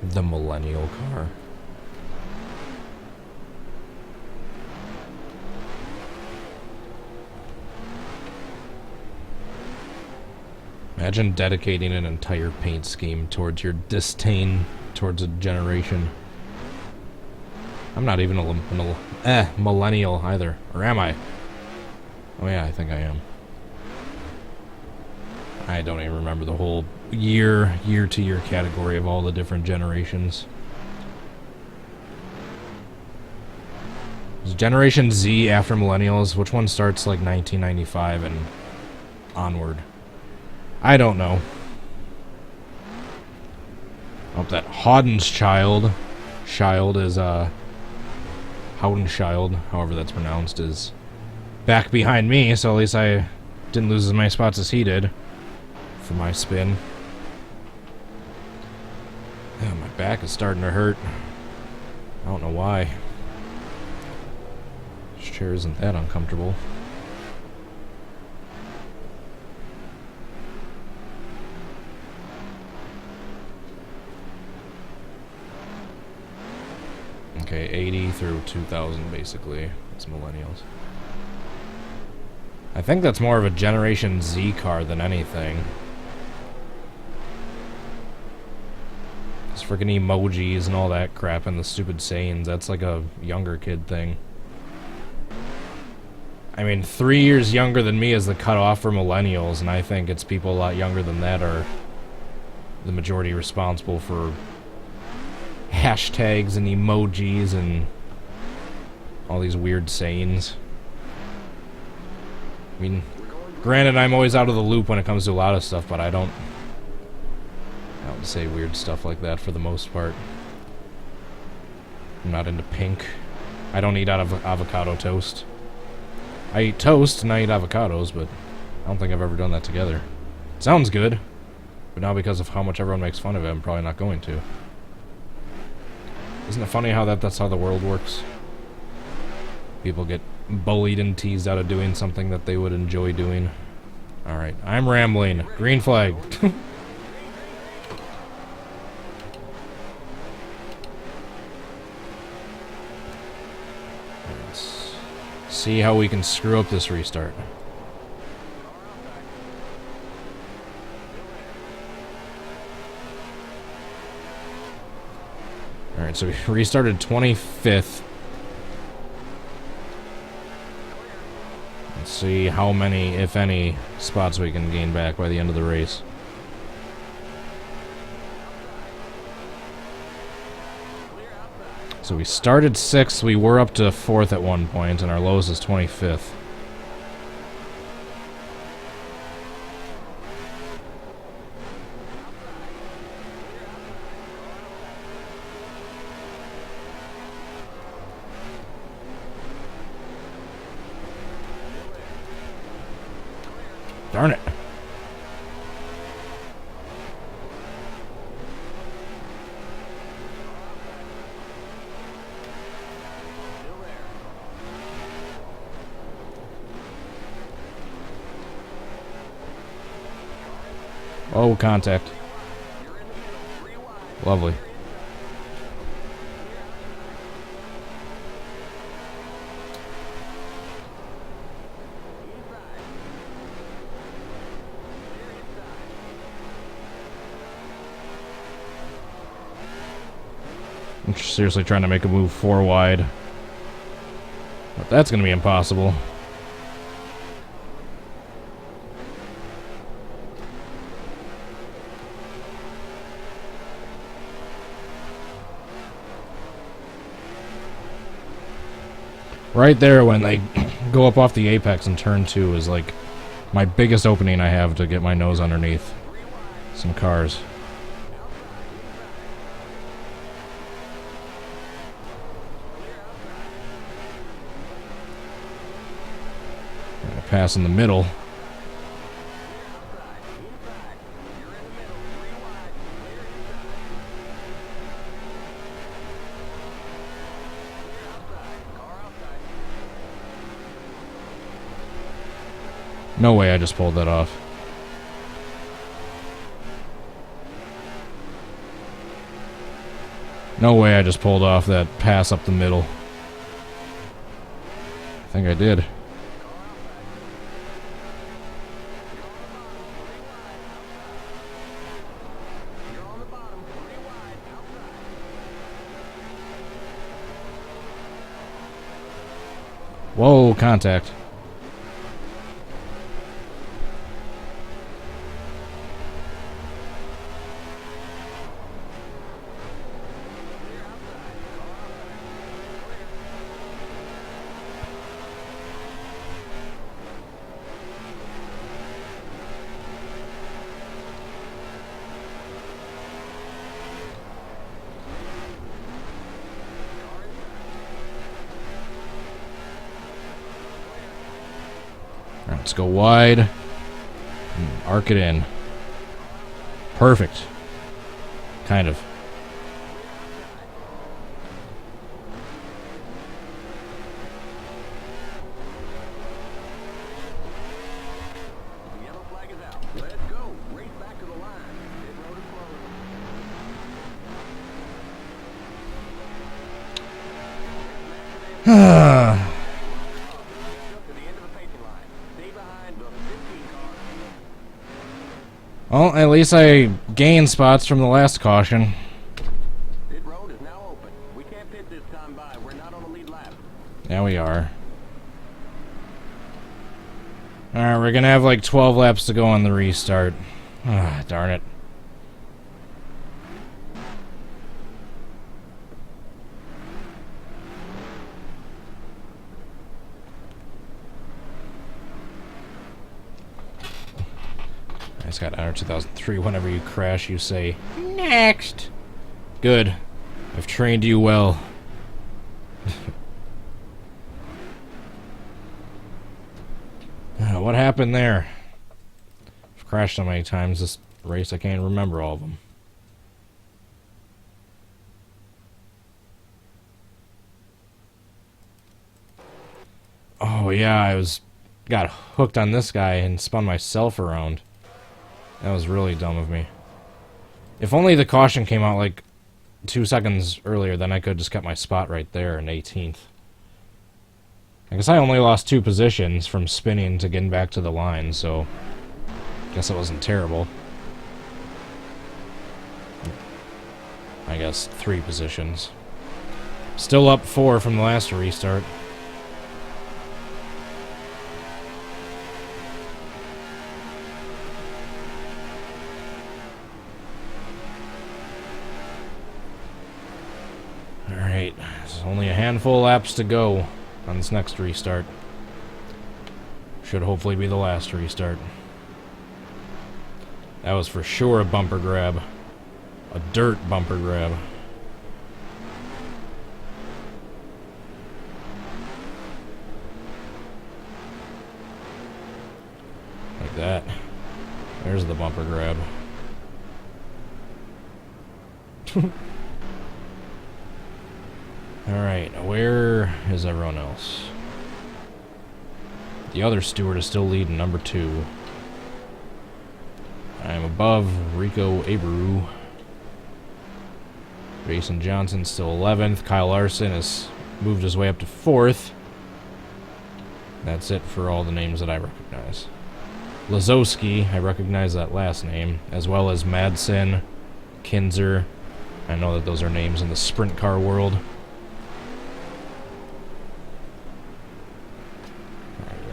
The millennial car. Imagine dedicating an entire paint scheme towards your disdain towards a generation. I'm not even a millennial either. Or am I? Oh yeah, I think I am. I don't even remember the whole year-to-year category of all the different generations. Is Generation Z after millennials? Which one starts like 1995 and onward? I don't know. Oh, that Haudenchild is, Haudenchild, however that's pronounced, is back behind me, so at least I didn't lose as many spots as he did for my spin. Yeah, my back is starting to hurt. I don't know why. This chair isn't that uncomfortable. Okay, 80 through 2000 basically. It's millennials. I think that's more of a Generation Z car than anything. Those freaking emojis and all that crap and the stupid sayings, that's like a younger kid thing. I mean, 3 years younger than me is the cutoff for millennials, and I think it's people a lot younger than that are the majority responsible for hashtags and emojis and all these weird sayings. I mean, granted, I'm always out of the loop when it comes to a lot of stuff, but I don't say weird stuff like that for the most part. I'm not into pink. I don't eat out of avocado toast. I eat toast and I eat avocados, but I don't think I've ever done that together. It sounds good, but now because of how much everyone makes fun of it, I'm probably not going to. Isn't it funny how that's how the world works? People get bullied and teased out of doing something that they would enjoy doing. Alright, I'm rambling. Green flag. Let's see how we can screw up this restart. Alright, so we restarted 25th. Let's see how many, if any, spots we can gain back by the end of the race. So we started 6th, we were up to 4th at one point, and our lowest is 25th. Darn it. Oh, contact. Lovely. I'm seriously trying to make a move 4 wide. But that's going to be impossible. Right there when they go up off the apex and turn 2 is like my biggest opening I have to get my nose underneath some cars. I pass in the middle. No way I just pulled that off. No way I just pulled off that pass up the middle. I think I did. Whoa, contact. Alright, let's go wide. And arc it in. Perfect. Kind of. Yellow flag is out. Let's go. Race back to the line. Pit road is closed. To the end of the pacing line. Stay behind the 15 car. Well, at least I gained spots from the last caution. Pit road is now open. We can't pit this time by. We're not on the lead lap. Yeah, we are. Alright, we're gonna have like 12 laps to go on the restart. Ah, darn it. I just got NR2003. Whenever you crash, you say, next. Good. I've trained you well. What happened there? I've crashed so many times this race I can't remember all of them. Oh yeah, got hooked on this guy and spun myself around. That was really dumb of me. If only the caution came out like 2 seconds earlier, then I could have just kept my spot right there in 18th. I guess I only lost 2 positions from spinning to getting back to the line, so I guess it wasn't terrible. I guess 3 positions. Still up 4 from the last restart. Alright, there's only a handful of laps to go on this next restart. Should hopefully be the last restart. That was for sure a bumper grab. A dirt bumper grab. Like that. There's the bumper grab. Alright, where is everyone else? The other steward is still leading, number 2. I am above Rico Abreu. Jason Johnson still 11th. Kyle Larson has moved his way up to 4th. That's it for all the names that I recognize. Lazowski, I recognize that last name, as well as Madsen, Kinzer. I know that those are names in the sprint car world.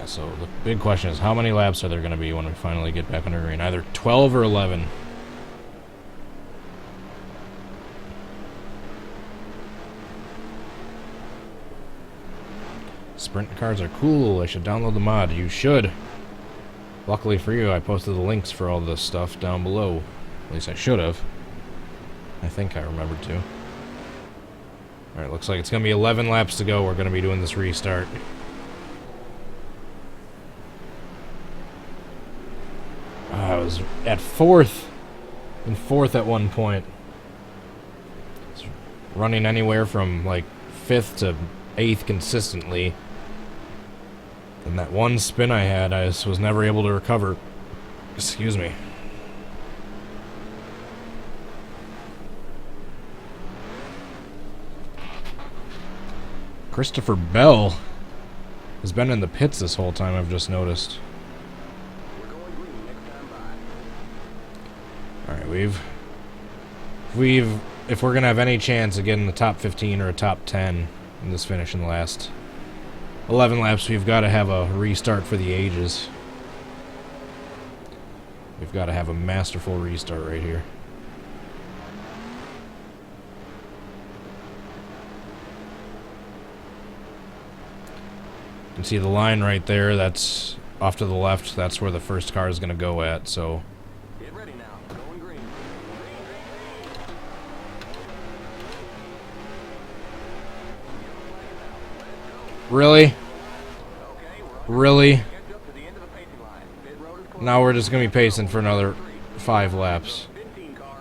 So the big question is, how many laps are there going to be when we finally get back under green? Either 12 or 11. sprint cars are cool. I should download the mod. You should. Luckily for you, I posted the links for all this stuff down below. At least I should have. I think I remembered to. Alright, looks like it's going to be 11 laps to go. We're going to be doing this restart. I was at fourth. In fourth at one point. It's running anywhere from like 5th to 8th consistently. And that one spin I had, I just was never able to recover. Excuse me. Christopher Bell has been in the pits this whole time, I've just noticed. Alright, if we're gonna have any chance of getting the top 15 or a top 10 in this finish in the last 11 laps, we've got to have a restart for the ages. We've got to have a masterful restart right here. You can see the line right there, that's off to the left, that's where the first car is going to go at, so... Get ready now. Going green. Really? Really? Catch up to the end of the pacing line. Pit road is closed. Now we're just going to be pacing for another 5 laps. 15 car.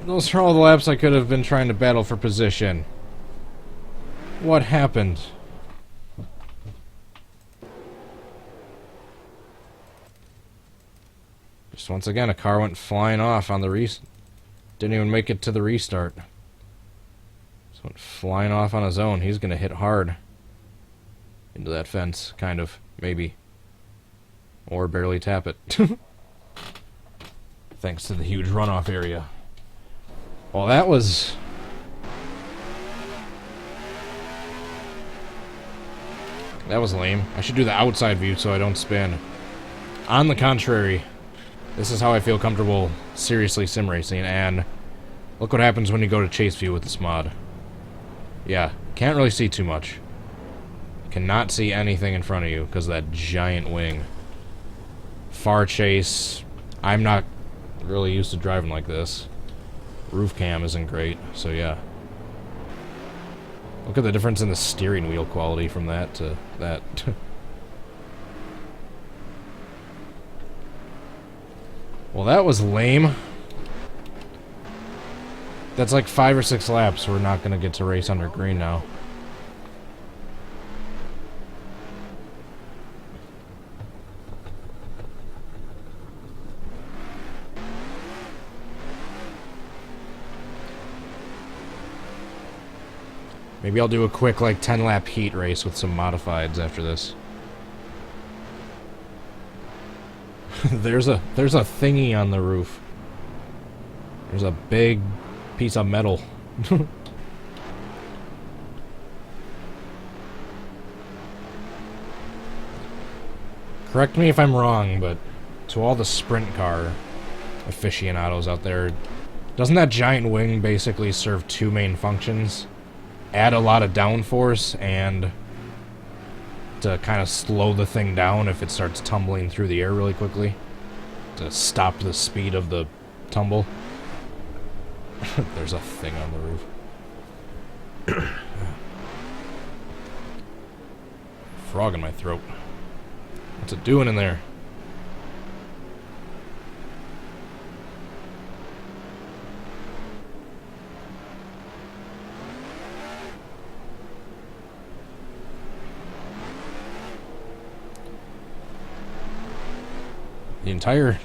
Those are all the laps I could have been trying to battle for position. What happened? Just once again, a car went flying off on the didn't even make it to the restart. Just went flying off on his own. He's gonna hit hard into that fence, kind of, maybe. Or barely tap it. Thanks to the huge runoff area. Well, that was... that was lame. I should do the outside view so I don't spin. On the contrary, this is how I feel comfortable seriously sim racing, and look what happens when you go to chase view with this mod. Yeah, can't really see too much. Cannot see anything in front of you because of that giant wing. Far chase, I'm not really used to driving like this. Roof cam isn't great, so yeah. Look at the difference in the steering wheel quality from that to that. Well, that was lame. That's like 5 or 6 laps. We're not going to get to race under green now. Maybe I'll do a quick, like, 10-lap heat race with some modifieds after this. There's a thingy on the roof. There's a big piece of metal. Correct me if I'm wrong, but to all the sprint car aficionados out there, doesn't that giant wing basically serve 2 main functions? Add a lot of downforce and to kind of slow the thing down if it starts tumbling through the air really quickly, to stop the speed of the tumble. There's a thing on the roof. Frog in my throat. What's it doing in there?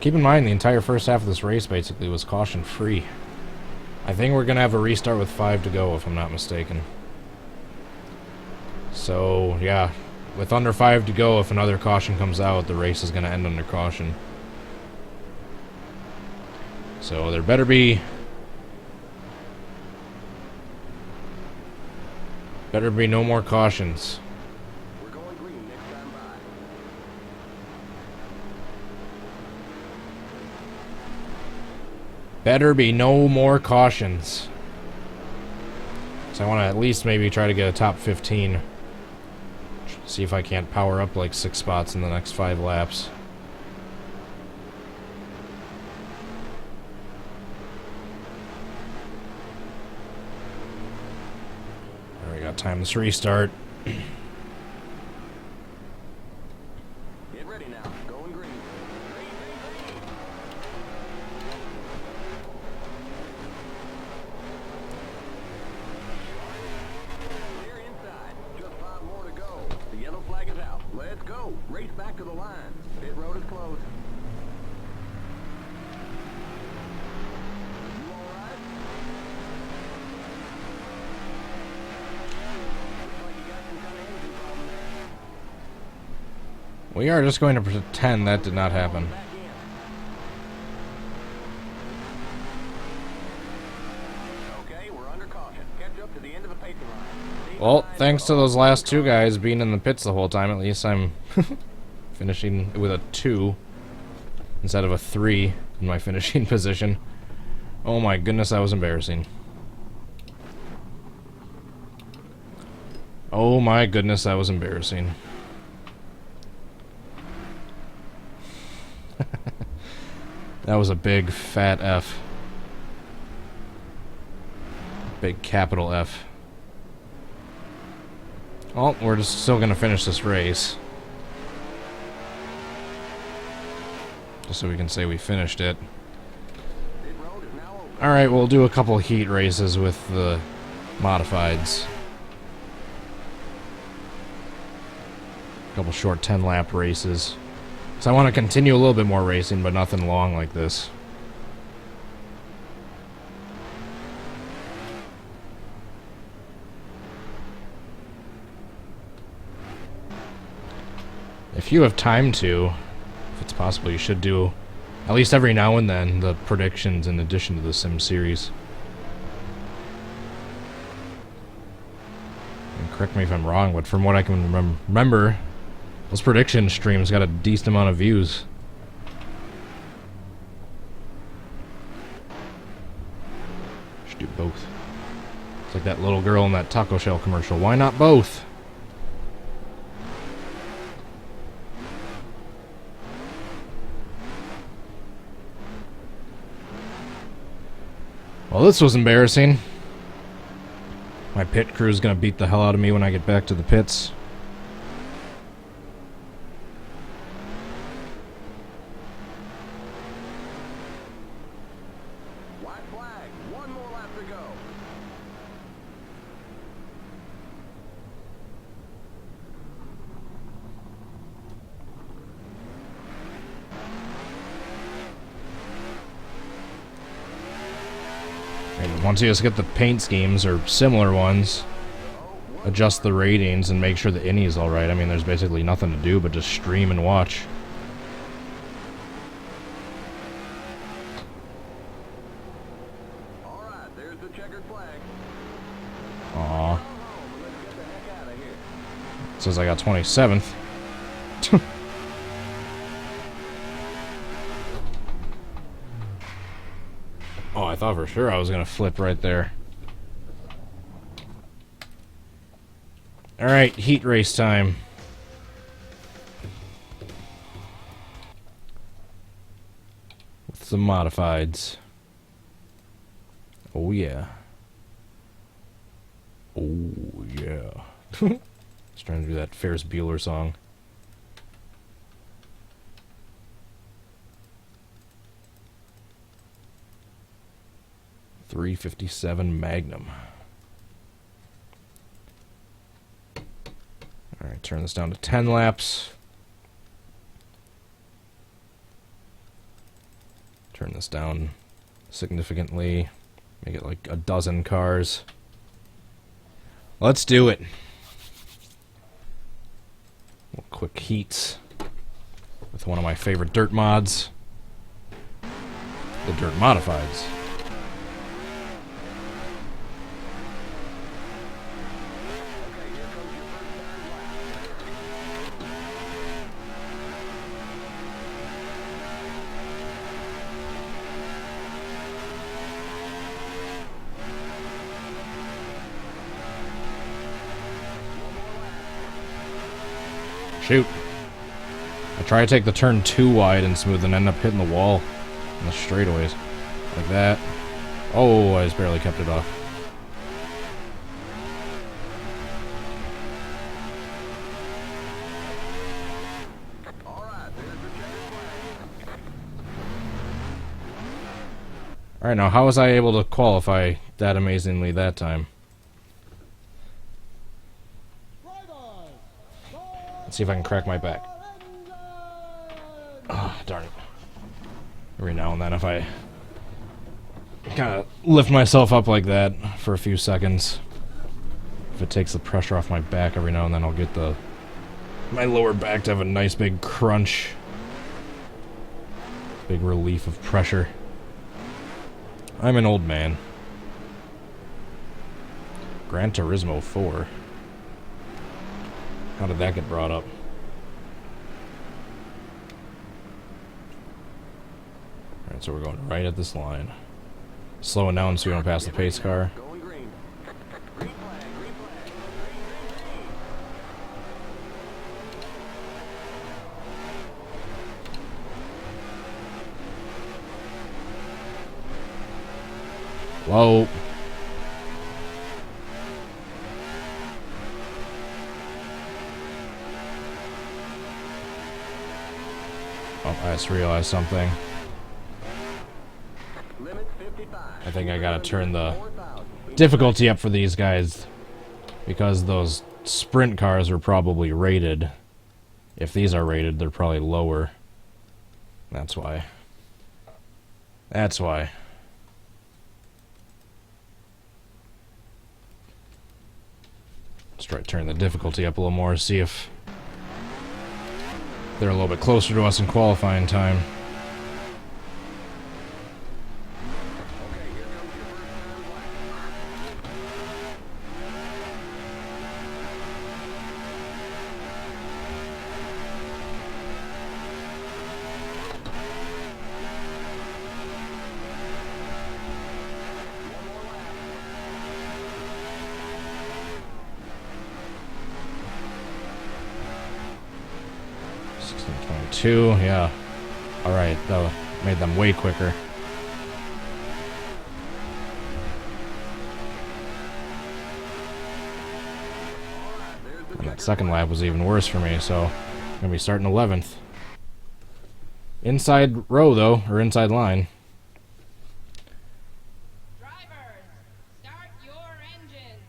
Keep in mind, the entire first half of this race basically was caution-free. I think we're gonna have a restart with 5 to go, if I'm not mistaken. So, yeah, with under 5 to go, if another caution comes out, the race is gonna end under caution. So there better be no more cautions. We're going green next time by. Better be no more cautions. So I want to at least maybe try to get a top 15. See if I can't power up like 6 spots in the next 5 laps. There we got time. Let's restart. Get ready now. Going green. Green, green, green. Clear inside. Just 5 more to go. The yellow flag is out. Let's go. Race back to the line. Pit road is closed. You all right? Looks like you got some kind of engine problem there. We are just going to pretend that did not happen. Back in. Okay, we're under caution. Catch up to the end of the pacing line. Well, thanks to those last 2 guys being in the pits the whole time, at least I'm finishing with a 2 instead of a 3 in my finishing position. Oh my goodness, that was embarrassing. Oh my goodness, that was embarrassing. That was a big fat F. Big capital F. Oh, we're just still gonna finish this race. Just so we can say we finished it. Pit road is now open. Alright, we'll do a couple heat races with the modifieds. A couple short 10-lap races. So I want to continue a little bit more racing, but nothing long like this. If you have time to, if it's possible, you should do, at least every now and then, the predictions in addition to the Sim series. And correct me if I'm wrong, but from what I can remember, those prediction streams got a decent amount of views. Should do both. It's like that little girl in that taco shell commercial. Why not both? Well, this was embarrassing. My pit crew is going to beat the hell out of me when I get back to the pits. White flag. 1 more lap to go. And once you just get the paint schemes or similar ones, adjust the ratings and make sure the innie is alright. I mean, there's basically nothing to do but just stream and watch. All right, there's the checkered flag. Aw. Let's get the heck out of here. Says I got 27th. Oh, I thought for sure I was going to flip right there. Alright, heat race time. With some modifieds. Oh yeah. Oh yeah. Just trying to do that Ferris Bueller song. .357 Magnum. Alright, turn this down to 10 laps. Turn this down significantly. Make it like a dozen cars. Let's do it. Quick heats with one of my favorite dirt mods. The Dirt Modifieds. shoot. I try to take the turn too wide and smooth and end up hitting the wall in the straightaways. Like that. Oh, I just barely kept it off. Alright, now how was I able to qualify that amazingly that time? Let's see if I can crack my back. Oh, darn it. Every now and then if I kind of lift myself up like that for a few seconds, if it takes the pressure off my back every now and then, I'll get my lower back to have a nice big crunch. Big relief of pressure. I'm an old man. Gran Turismo 4. How did that get brought up? Alright, so we're going right at this line. Slowing down so we don't pass the pace car. Whoa. Oh, I just realized something. I think I gotta turn the difficulty up for these guys, because those sprint cars are probably rated. If these are rated, they're probably lower. That's why. That's why. Let's try to turn the difficulty up a little more, see if they're a little bit closer to us in qualifying time. Yeah. Alright, that made them way quicker. And that second lap was even worse for me, so I'm gonna be starting 11th. Inside row, though, or inside line. Drivers, start your engines.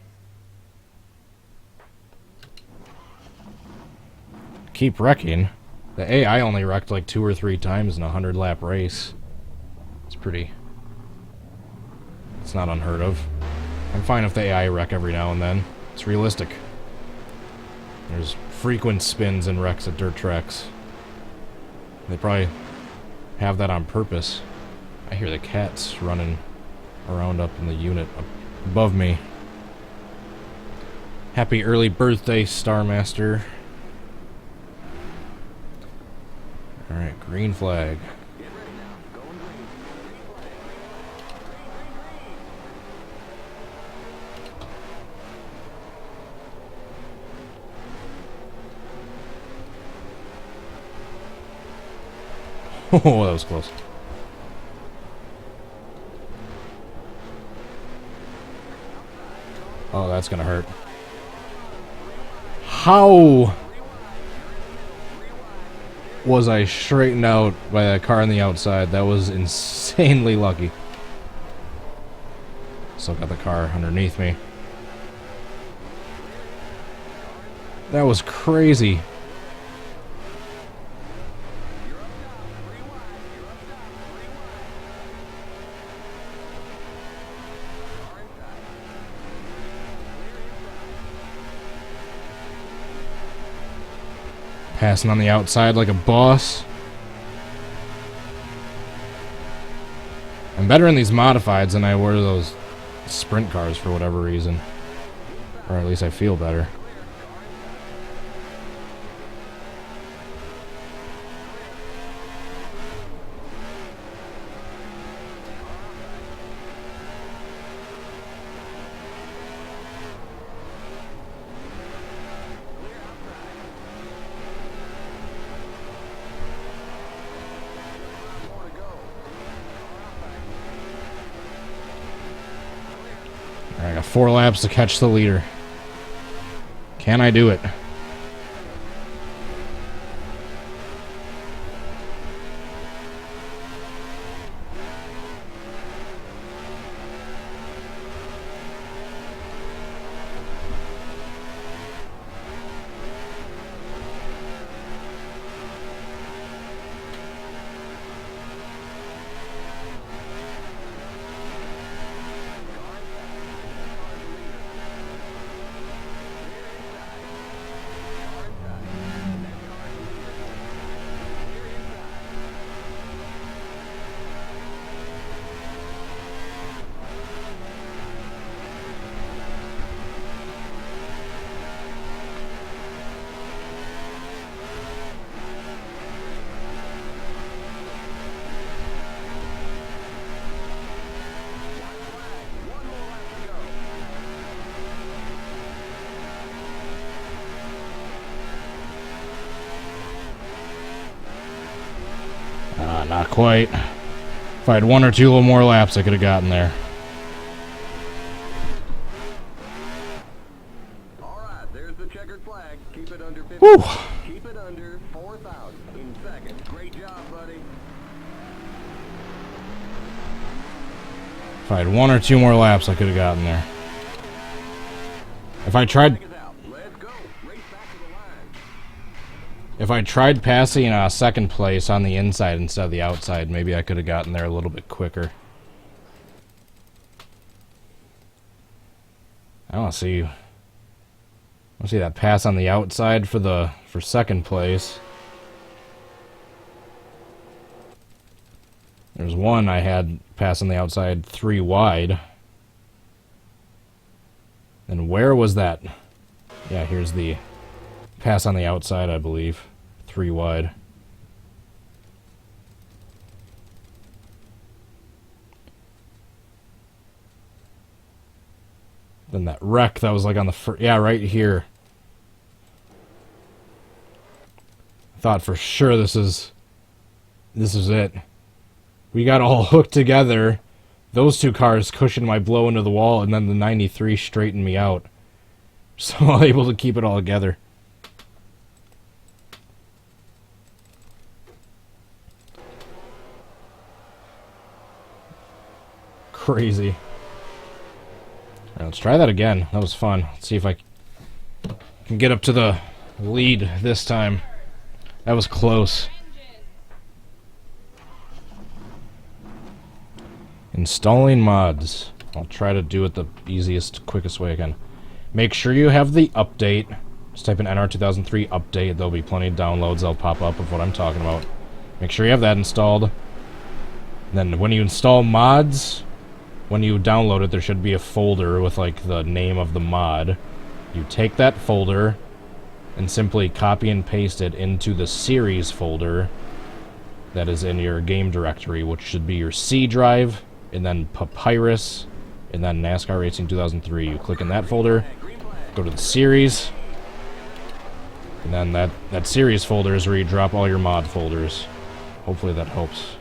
Keep wrecking. The AI only wrecked like 2 or 3 times in a 100-lap race. It's pretty... It's not unheard of. I'm fine if the AI wreck every now and then. It's realistic. There's frequent spins and wrecks at dirt tracks. They probably have that on purpose. I hear the cats running around up in the unit above me. Happy early birthday, Starmaster. Alright, green flag. Oh, that was close. Oh, that's gonna hurt. How was I straightened out by that car on the outside? That was insanely lucky. Still got the car underneath me. That was crazy. Passing on the outside like a boss. I'm better in these modifieds than I were those sprint cars for whatever reason. Or at least I feel better. 4 laps to catch the leader. Can I do it? Not quite. If I had 1 or 2 little more laps, I could have gotten there. All right, there's the checkered flag. Keep it under 50. Whew. Keep it under 4,000 in seconds. Great job, buddy. If I had 1 or 2 more laps, I could have gotten there. If I tried... Let's go. Race back to the line. If I tried passing 2nd place on the inside instead of the outside, maybe I could have gotten there a little bit quicker. I want to see that pass on the outside for 2nd place. There's one I had pass on the outside 3 wide. And where was that? Yeah, here's the pass on the outside, I believe. 3 wide. Then that wreck that was like on the first... Yeah, right here. I thought for sure this is it. We got all hooked together. Those 2 cars cushioned my blow into the wall, and then the 93 straightened me out. So I was able to keep it all together. Crazy. Alright, let's try that again. That was fun. Let's see if I can get up to the lead this time. That was close. Installing mods. I'll try to do it the easiest, quickest way I can. Make sure you have the update. Just type in NR2003 update. There'll be plenty of downloads that'll pop up of what I'm talking about. Make sure you have that installed. And then when you install mods, when you download it, there should be a folder with like the name of the mod. You take that folder and simply copy and paste it into the series folder that is in your game directory, which should be your C drive, and then Papyrus, and then NASCAR Racing 2003. You click in that folder, go to the series, and then that series folder is where you drop all your mod folders. Hopefully that helps.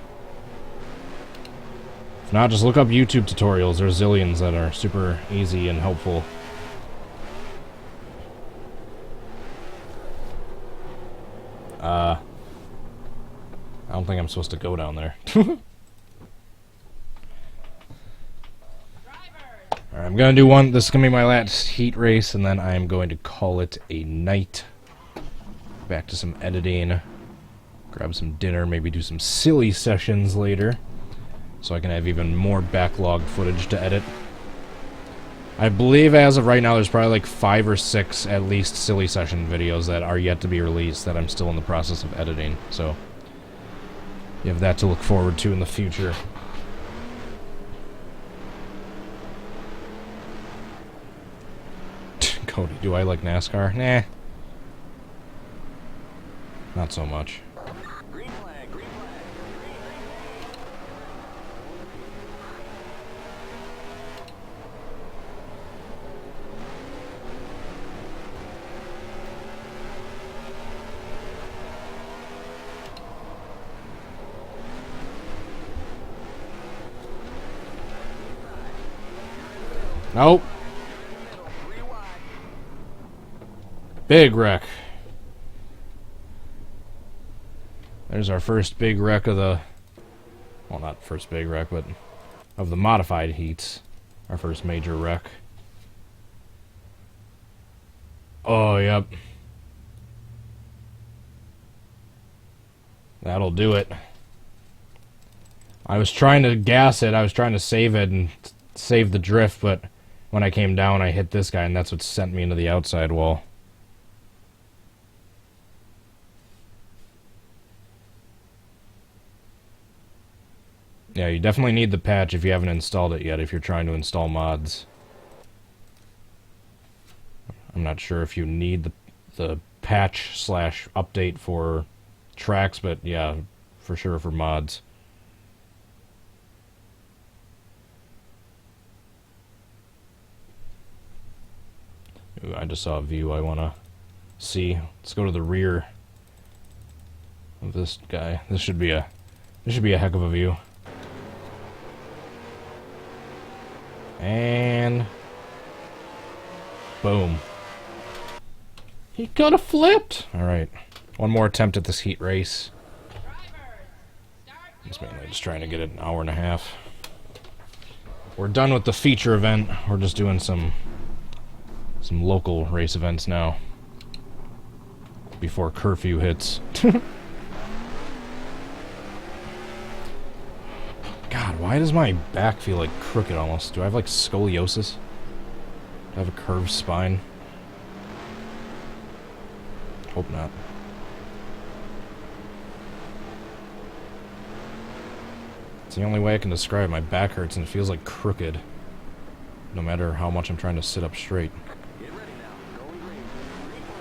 If not, just look up YouTube tutorials. There's zillions that are super easy and helpful. I don't think I'm supposed to go down there. Alright, I'm gonna do one. This is gonna be my last heat race, and then I'm going to call it a night. Back to some editing. Grab some dinner, maybe do some silly sessions later, so I can have even more backlog footage to edit. I believe as of right now there's probably like 5 or 6 at least silly session videos that are yet to be released that I'm still in the process of editing, so you have that to look forward to in the future. Cody, do I like NASCAR? Nah. Not so much. Green flag, green flag. Nope. Big wreck. There's our first big wreck of the... Well, not first big wreck, but of the modified heats. Our first major wreck. Oh, yep. That'll do it. I was trying to gas it. I was trying to save it and save the drift, but when I came down, I hit this guy, and that's what sent me into the outside wall. Yeah, you definitely need the patch if you haven't installed it yet, if you're trying to install mods. I'm not sure if you need the patch / update for tracks, but yeah, for sure for mods. Ooh, I just saw a view I want to see. Let's go to the rear of this guy. This should be a heck of a view. And boom. He could have flipped. All right. One more attempt at this heat race. Just mainly just trying to get it an hour and a half. We're done with the feature event. We're just doing some local race events now before curfew hits. God, why does my back feel like crooked almost? Do I have like scoliosis? Do I have a curved spine? Hope not. It's the only way I can describe it. My back hurts and it feels like crooked, no matter how much I'm trying to sit up straight. Get ready now. Going green. Green flag.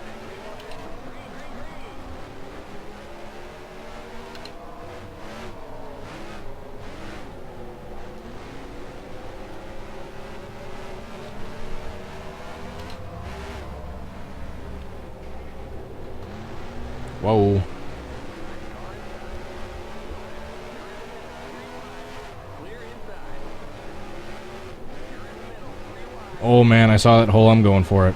Whoa. Oh man, I saw that hole. I'm going for it.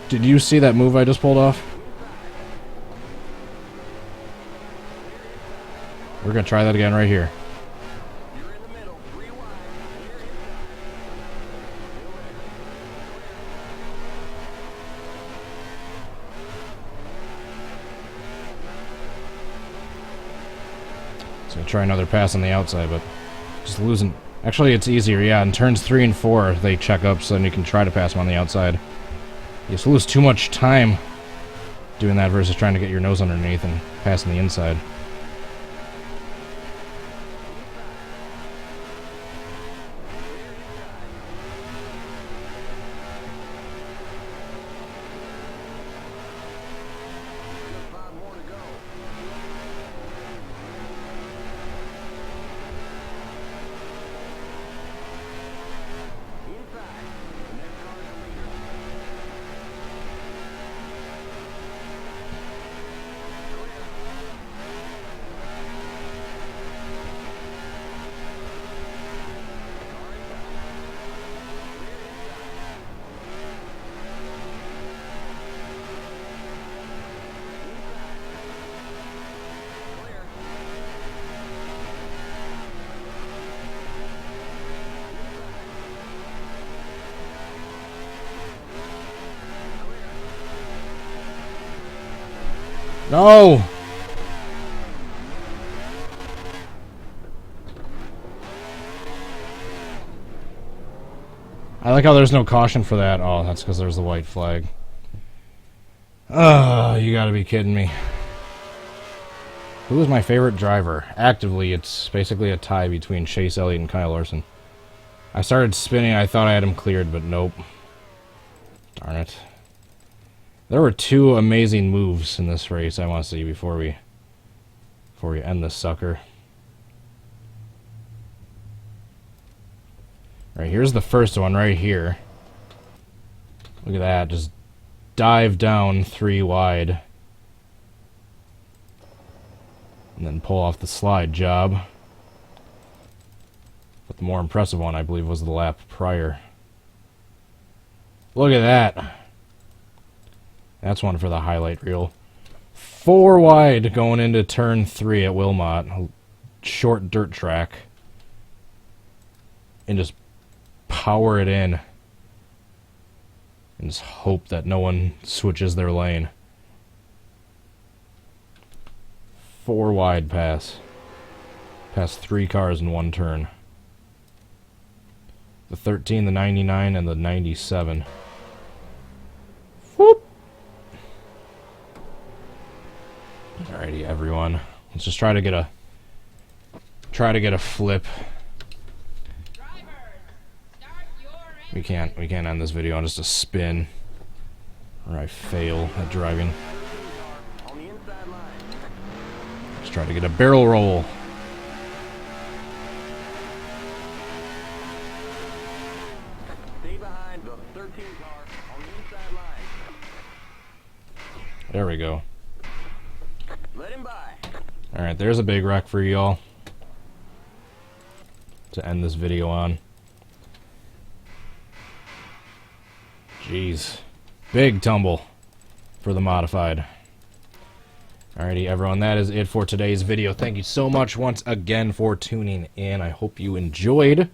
Did you see that move I just pulled off? We're gonna try that again right here. So try another pass on the outside, but just losing. Actually, it's easier. Yeah, in turns 3 and 4, they check up, so then you can try to pass them on the outside. You just lose too much time doing that versus trying to get your nose underneath and passing the inside. No! I like how there's no caution for that. Oh, that's because there's the white flag. Oh, you gotta be kidding me. Who is my favorite driver? Actively, it's basically a tie between Chase Elliott and Kyle Larson. I started spinning, I thought I had him cleared, but nope. Darn it. There were 2 amazing moves in this race I want to see before we end this sucker. Right, here's the first one right here. Look at that, just dive down 3 wide. and then pull off the slide job. But the more impressive one, I believe, was the lap prior. Look at that. That's one for the highlight reel. 4 wide going into turn 3 at Wilmot. A short dirt track. And just power it in. And just hope that no one switches their lane. 4 wide pass. Past 3 cars in one turn. The 13, the 99, and the 97. Whoop! Alrighty, everyone. Let's just try to get a flip. Drivers, start your We can't end this video on just a spin. Or I fail at driving. On the inside line. Let's try to get a barrel roll. Stay behind the 13 car on the inside line. There we go. Let him by. Alright, there's a big wreck for y'all to end this video on. Jeez. Big tumble for the modified. Alrighty, everyone, that is it for today's video. Thank you so much once again for tuning in. I hope you enjoyed.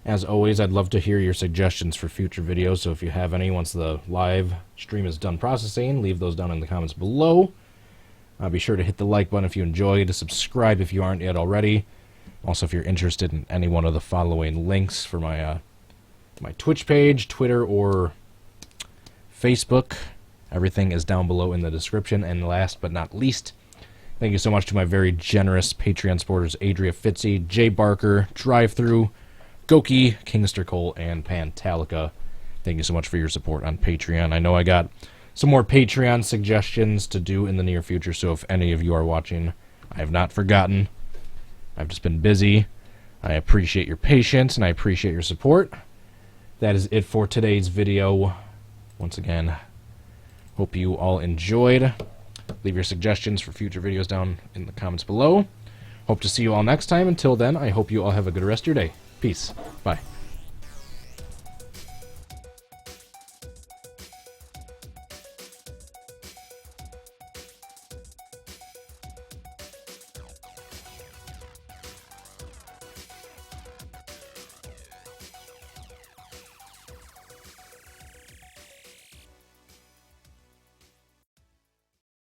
As always, I'd love to hear your suggestions for future videos, so if you have any, once the live stream is done processing, leave those down in the comments below. Be sure to hit the like button if you enjoyed, subscribe if you aren't yet already. Also, if you're interested in any one of the following links for my my Twitch page, Twitter, or Facebook, everything is down below in the description. And last but not least, thank you so much to my very generous Patreon supporters, Adria Fitzy, Jay Barker, Drive-Thru, Goki, Kingster Cole, and Pantalica. Thank you so much for your support on Patreon. I know I got some more Patreon suggestions to do in the near future, so if any of you are watching, I have not forgotten. I've just been busy. I appreciate your patience, and I appreciate your support. That is it for today's video. Once again, hope you all enjoyed. Leave your suggestions for future videos down in the comments below. Hope to see you all next time. Until then, I hope you all have a good rest of your day. Peace. Bye.